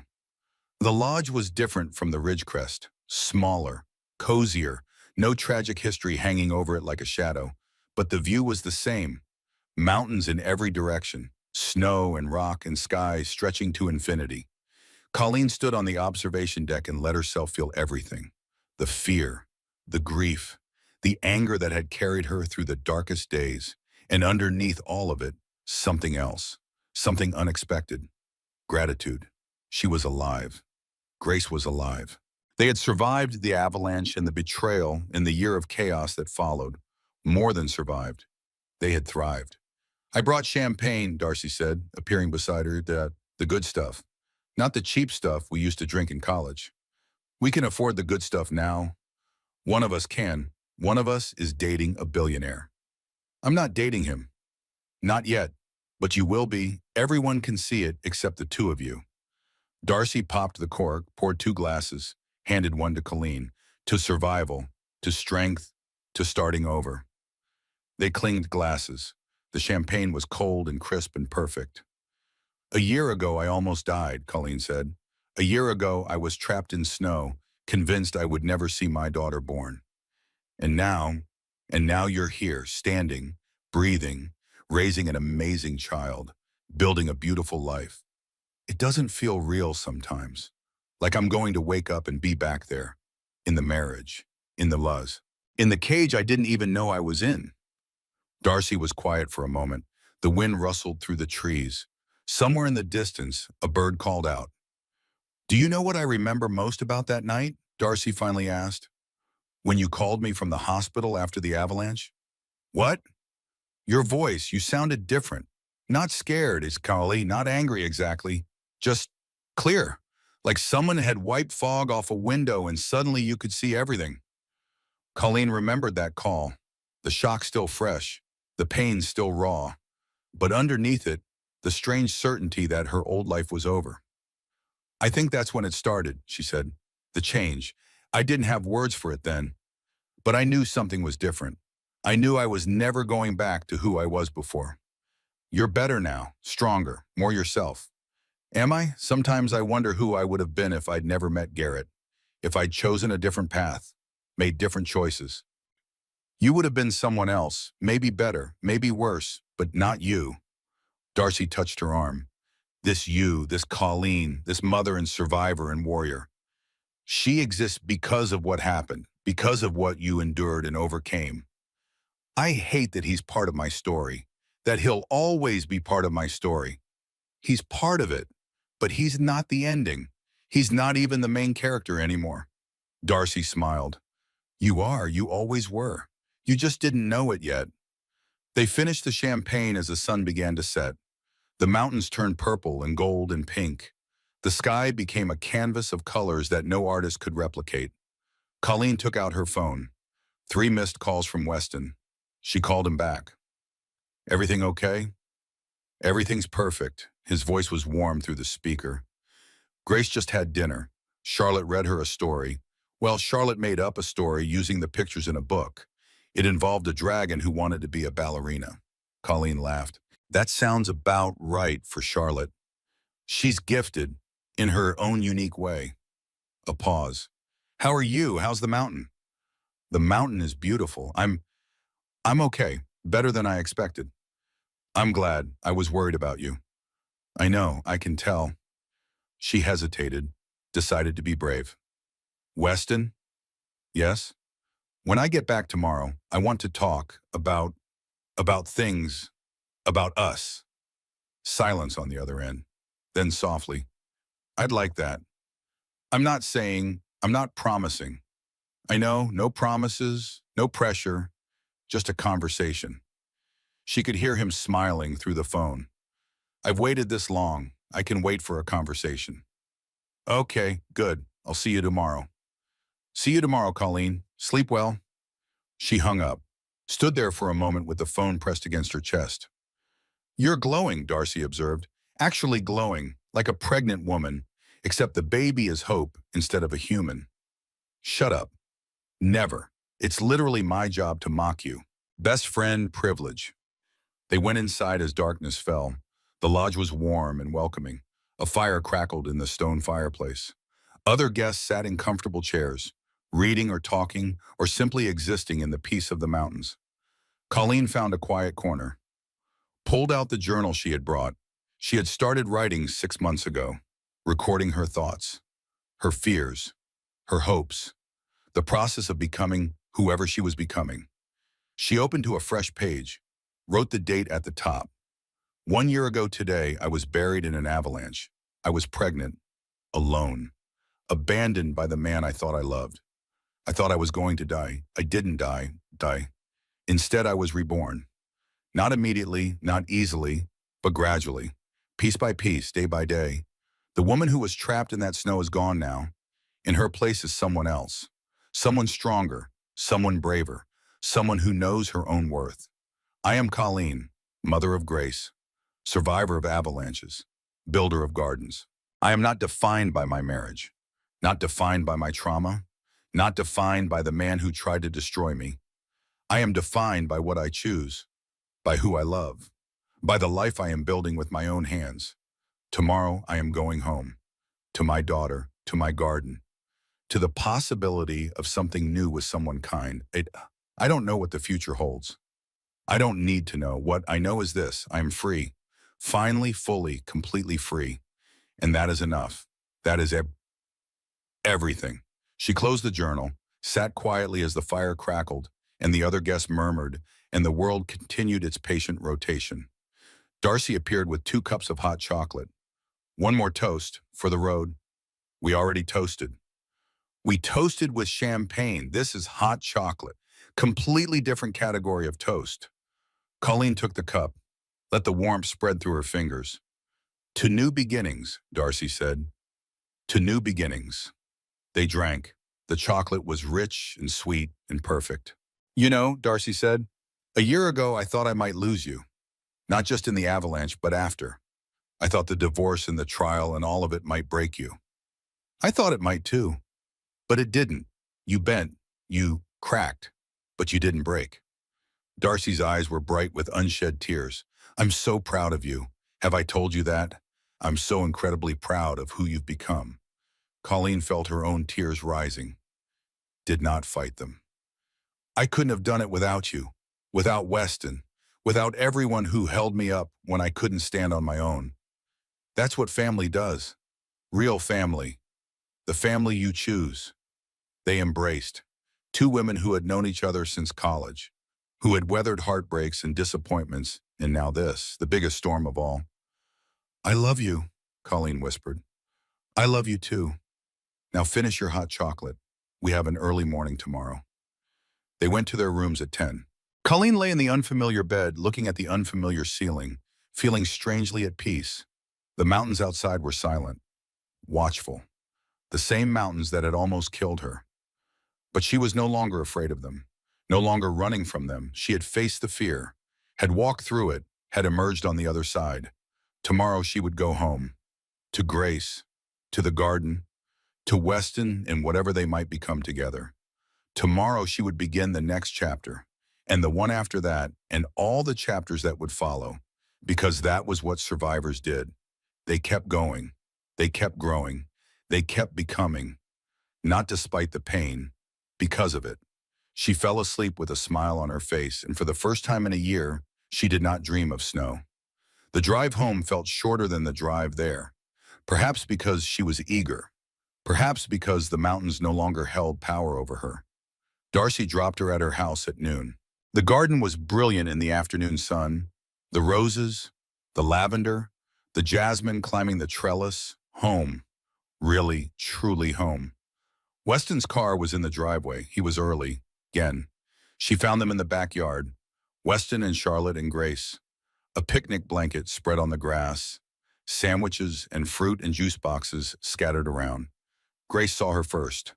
The lodge was different from the Ridgecrest, smaller, cozier, no tragic history hanging over it like a shadow, but the view was the same. Mountains in every direction, snow and rock and sky stretching to infinity. Colleen stood on the observation deck and let herself feel everything. The fear, the grief, the anger that had carried her through the darkest days, and underneath all of it, something else, something unexpected. Gratitude. She was alive. Grace was alive. They had survived the avalanche and the betrayal in the year of chaos that followed. More than survived. They had thrived. I brought champagne, Darcy said, appearing beside her, the good stuff. Not the cheap stuff we used to drink in college. We can afford the good stuff now. One of us can. One of us is dating a billionaire. I'm not dating him. Not yet. But you will be. Everyone can see it except the 2 of you. Darcy popped the cork, poured 2 glasses, handed one to Colleen. To survival, to strength, to starting over. They clinged glasses. The champagne was cold and crisp and perfect. A year ago, I almost died, Colleen said. A year ago, I was trapped in snow, convinced I would never see my daughter born. And now you're here, standing, breathing, raising an amazing child, building a beautiful life. It doesn't feel real sometimes, like I'm going to wake up and be back there, in the marriage, in the luz, in the cage I didn't even know I was in. Darcy was quiet for a moment. The wind rustled through the trees. Somewhere in the distance, a bird called out. Do you know what I remember most about that night? Darcy finally asked. When you called me from the hospital after the avalanche? What? Your voice, you sounded different. Not scared, is Carly, not angry exactly. Just clear. Like someone had wiped fog off a window and suddenly you could see everything. Colleen remembered that call. The shock still fresh, the pain still raw. But underneath it, the strange certainty that her old life was over. I think that's when it started, she said. The change. I didn't have words for it then, but I knew something was different. I knew I was never going back to who I was before. You're better now, stronger, more yourself. Am I? Sometimes I wonder who I would have been if I'd never met Garrett, if I'd chosen a different path, made different choices. You would have been someone else, maybe better, maybe worse, but not you. Darcy touched her arm. This you, this Colleen, this mother and survivor and warrior. She exists because of what happened, because of what you endured and overcame. I hate that he's part of my story, that he'll always be part of my story. He's part of it, but he's not the ending. He's not even the main character anymore. Darcy smiled. You are, you always were. You just didn't know it yet. They finished the champagne as the sun began to set. The mountains turned purple and gold and pink. The sky became a canvas of colors that no artist could replicate. Colleen took out her phone. 3 missed calls from Weston. She called him back. Everything okay? Everything's perfect. His voice was warm through the speaker. Grace just had dinner. Charlotte read her a story. Well, Charlotte made up a story using the pictures in a book. It involved a dragon who wanted to be a ballerina. Colleen laughed. That sounds about right for Charlotte. She's gifted in her own unique way. A pause. How are you? How's the mountain? The mountain is beautiful. I'm okay. Better than I expected. I'm glad. I was worried about you. I know. I can tell. She hesitated, decided to be brave. Weston? Yes? When I get back tomorrow, I want to talk about things, about us. Silence on the other end. Then softly. I'd like that. I'm not promising. I know, no promises, no pressure, just a conversation. She could hear him smiling through the phone. I've waited this long. I can wait for a conversation. Okay, good. I'll see you tomorrow. See you tomorrow, Colleen. Sleep well. She hung up, stood there for a moment with the phone pressed against her chest. You're glowing, Darcy observed. Actually glowing, like a pregnant woman, except the baby is hope instead of a human. Shut up. Never. It's literally my job to mock you. Best friend privilege. They went inside as darkness fell. The lodge was warm and welcoming. A fire crackled in the stone fireplace. Other guests sat in comfortable chairs, reading or talking or simply existing in the peace of the mountains. Colleen found a quiet corner, pulled out the journal she had brought. She had started writing 6 months ago, recording her thoughts, her fears, her hopes, the process of becoming whoever she was becoming. She opened to a fresh page, wrote the date at the top. 1 year ago today, I was buried in an avalanche. I was pregnant, alone, abandoned by the man I thought I loved. I thought I was going to die. I didn't die. Instead, I was reborn. Not immediately, not easily, but gradually, piece by piece, day by day. The woman who was trapped in that snow is gone now. In her place is someone else. Someone stronger, someone braver, someone who knows her own worth. I am Colleen, mother of grace, survivor of avalanches, builder of gardens. I am not defined by my marriage, not defined by my trauma, not defined by the man who tried to destroy me. I am defined by what I choose, by who I love, by the life I am building with my own hands. Tomorrow I am going home, to my daughter, to my garden, to the possibility of something new with someone kind. I don't know what the future holds. I don't need to know. What I know is this: I am free, finally, fully, completely free. And that is enough. That is everything. She closed the journal, sat quietly as the fire crackled, and the other guests murmured, and the world continued its patient rotation. Darcy appeared with 2 cups of hot chocolate. One more toast, for the road. We already toasted. We toasted with champagne. This is hot chocolate. Completely different category of toast. Colleen took the cup, let the warmth spread through her fingers. To new beginnings, Darcy said. To new beginnings. They drank. The chocolate was rich and sweet and perfect. You know, Darcy said, a year ago I thought I might lose you. Not just in the Avalanche, but after. I thought the divorce and the trial and all of it might break you. I thought it might too. But it didn't. You bent. You cracked. But you didn't break. Darcy's eyes were bright with unshed tears. I'm so proud of you. Have I told you that? I'm so incredibly proud of who you've become. Colleen felt her own tears rising. Did not fight them. I couldn't have done it without you, without Weston, without everyone who held me up when I couldn't stand on my own. That's what family does. Real family. The family you choose. They embraced. Two women who had known each other since college, who had weathered heartbreaks and disappointments, and now this, the biggest storm of all. I love you, Colleen whispered. I love you too. Now finish your hot chocolate. We have an early morning tomorrow. They went to their rooms at 10. Colleen lay in the unfamiliar bed, looking at the unfamiliar ceiling, feeling strangely at peace. The mountains outside were silent, watchful. The same mountains that had almost killed her. But she was no longer afraid of them, no longer running from them. She had faced the fear, had walked through it, had emerged on the other side. Tomorrow she would go home, to Grace, to the garden, to Weston and whatever they might become together. Tomorrow she would begin the next chapter, and the one after that, and all the chapters that would follow, because that was what survivors did. They kept going, they kept growing, they kept becoming, not despite the pain, because of it. She fell asleep with a smile on her face, and for the first time in a year, she did not dream of snow. The drive home felt shorter than the drive there, perhaps because she was eager, perhaps because the mountains no longer held power over her. Darcy dropped her at her house at noon. The garden was brilliant in the afternoon sun. The roses, the lavender, the jasmine climbing the trellis. Home. Really, truly home. Weston's car was in the driveway. He was early. Again. She found them in the backyard. Weston and Charlotte and Grace. A picnic blanket spread on the grass. Sandwiches and fruit and juice boxes scattered around. Grace saw her first,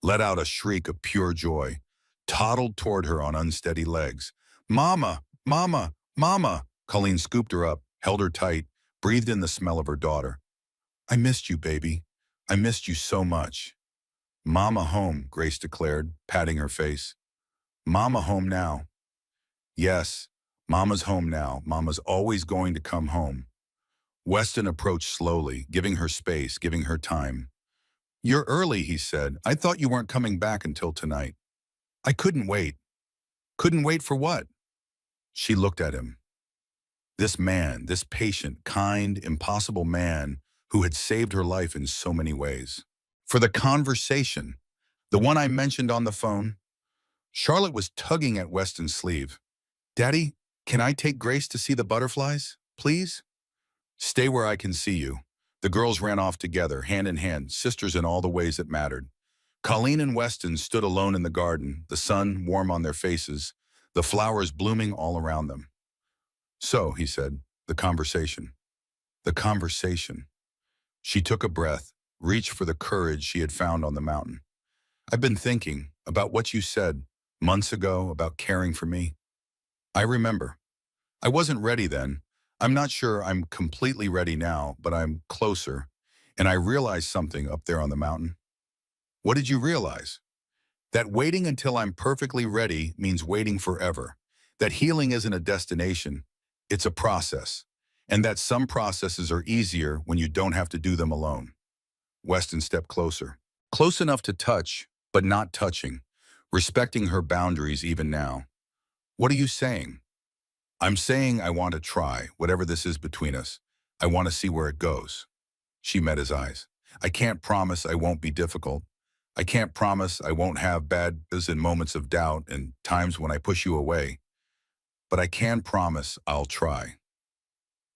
let out a shriek of pure joy, toddled toward her on unsteady legs. Mama, Mama, Mama! Colleen scooped her up, held her tight, breathed in the smell of her daughter. I missed you, baby. I missed you so much. Mama home, Grace declared, patting her face. Mama home now. Yes, Mama's home now. Mama's always going to come home. Weston approached slowly, giving her space, giving her time. You're early, he said. I thought you weren't coming back until tonight. I couldn't wait. Couldn't wait for what? She looked at him. This man, this patient, kind, impossible man who had saved her life in so many ways. For the conversation, the one I mentioned on the phone. Charlotte was tugging at Weston's sleeve. Daddy, can I take Grace to see the butterflies, please? Stay where I can see you. The girls ran off together, hand in hand, sisters in all the ways that mattered. Colleen and Weston stood alone in the garden, the sun warm on their faces, the flowers blooming all around them. So, he said, the conversation. The conversation. She took a breath, reached for the courage she had found on the mountain. I've been thinking about what you said months ago about caring for me. I remember. I wasn't ready then. I'm not sure I'm completely ready now, but I'm closer, and I realized something up there on the mountain. What did you realize? That waiting until I'm perfectly ready means waiting forever. That healing isn't a destination, it's a process, and that some processes are easier when you don't have to do them alone. Weston stepped closer, close enough to touch, but not touching, respecting her boundaries even now. What are you saying? I'm saying I want to try, whatever this is between us. I want to see where it goes. She met his eyes. I can't promise I won't be difficult. I can't promise I won't have bad days and moments of doubt and times when I push you away. But I can promise I'll try.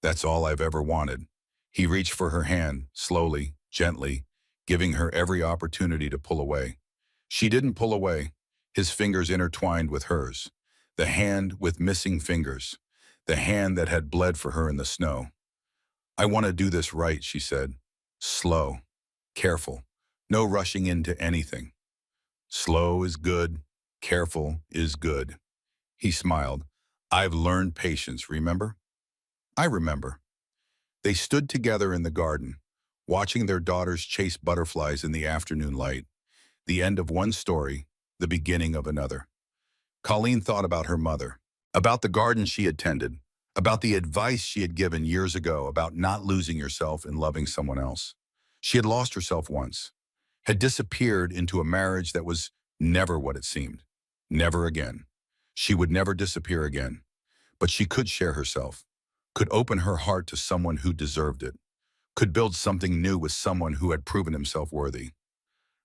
That's all I've ever wanted. He reached for her hand, slowly, gently, giving her every opportunity to pull away. She didn't pull away, his fingers intertwined with hers, the hand with missing fingers, the hand that had bled for her in the snow. "I want to do this right," she said. "Slow, careful, no rushing into anything. Slow is good, careful is good." He smiled. "I've learned patience, remember?" "I remember." They stood together in the garden, watching their daughters chase butterflies in the afternoon light. The end of one story, the beginning of another. Colleen thought about her mother, about the garden she had tended, about the advice she had given years ago about not losing yourself in loving someone else. She had lost herself once, had disappeared into a marriage that was never what it seemed. Never again. She would never disappear again. But she could share herself, could open her heart to someone who deserved it, could build something new with someone who had proven himself worthy.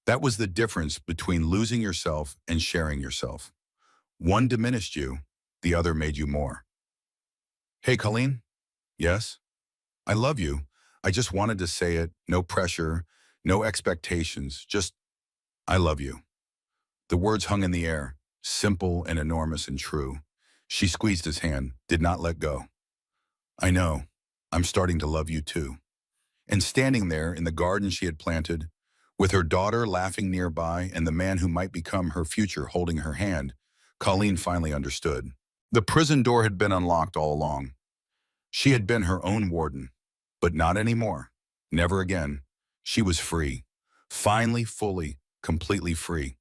That was the difference between losing yourself and sharing yourself. One diminished you, the other made you more. "Hey, Colleen?" "Yes?" "I love you. I just wanted to say it. No pressure, no expectations. Just, I love you." The words hung in the air, simple and enormous and true. She squeezed his hand, did not let go. "I know. I'm starting to love you too." And standing there in the garden she had planted, with her daughter laughing nearby and the man who might become her future holding her hand, Colleen finally understood. The prison door had been unlocked all along. She had been her own warden, but not anymore. Never again. She was free. Finally, fully, completely free.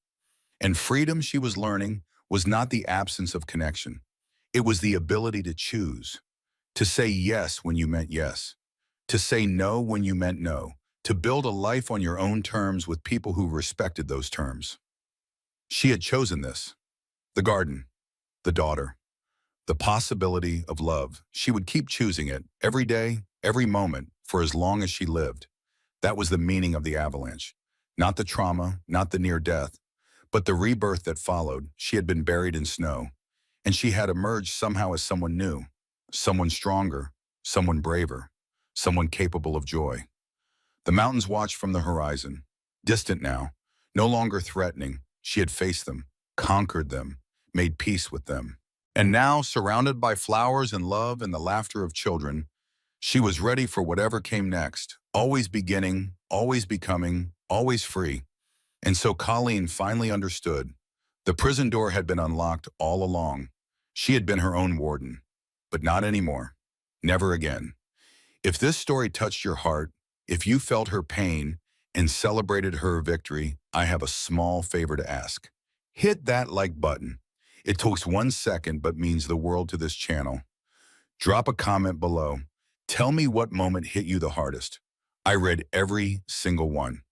And freedom, she was learning, was not the absence of connection. It was the ability to choose, to say yes when you meant yes, to say no when you meant no, to build a life on your own terms with people who respected those terms. She had chosen this. The garden, the daughter, the possibility of love. She would keep choosing it every day, every moment, for as long as she lived. That was the meaning of the avalanche. Not the trauma, not the near death, but the rebirth that followed. She had been buried in snow, and she had emerged somehow as someone new, someone stronger, someone braver, someone capable of joy. The mountains watched from the horizon, distant now, no longer threatening. She had faced them, conquered them, made peace with them. And now, surrounded by flowers and love and the laughter of children, she was ready for whatever came next, always beginning, always becoming, always free. And so Colleen finally understood. The prison door had been unlocked all along. She had been her own warden, but not anymore. Never again. If this story touched your heart, if you felt her pain and celebrated her victory, I have a small favor to ask. Hit that like button. It takes 1 second but means the world to this channel. Drop a comment below. Tell me what moment hit you the hardest. I read every single one.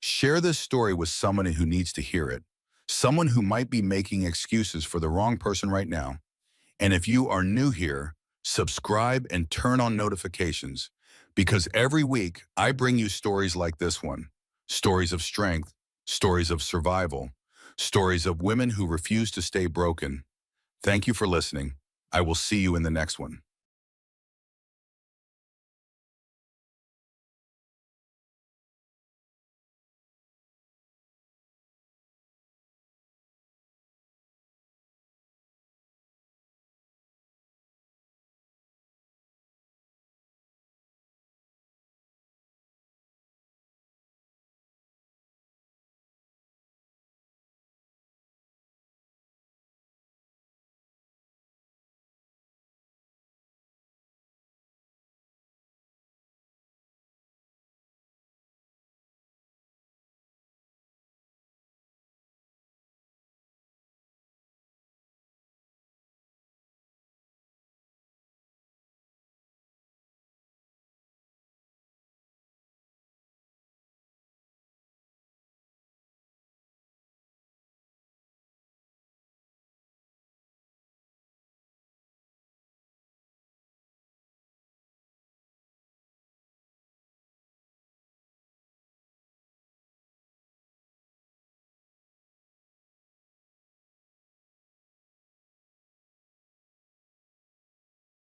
Share this story with someone who needs to hear it, someone who might be making excuses for the wrong person right now. And if you are new here, subscribe and turn on notifications, because every week I bring you stories like this one, stories of strength, stories of survival, stories of women who refuse to stay broken. Thank you for listening. I will see you in the next one.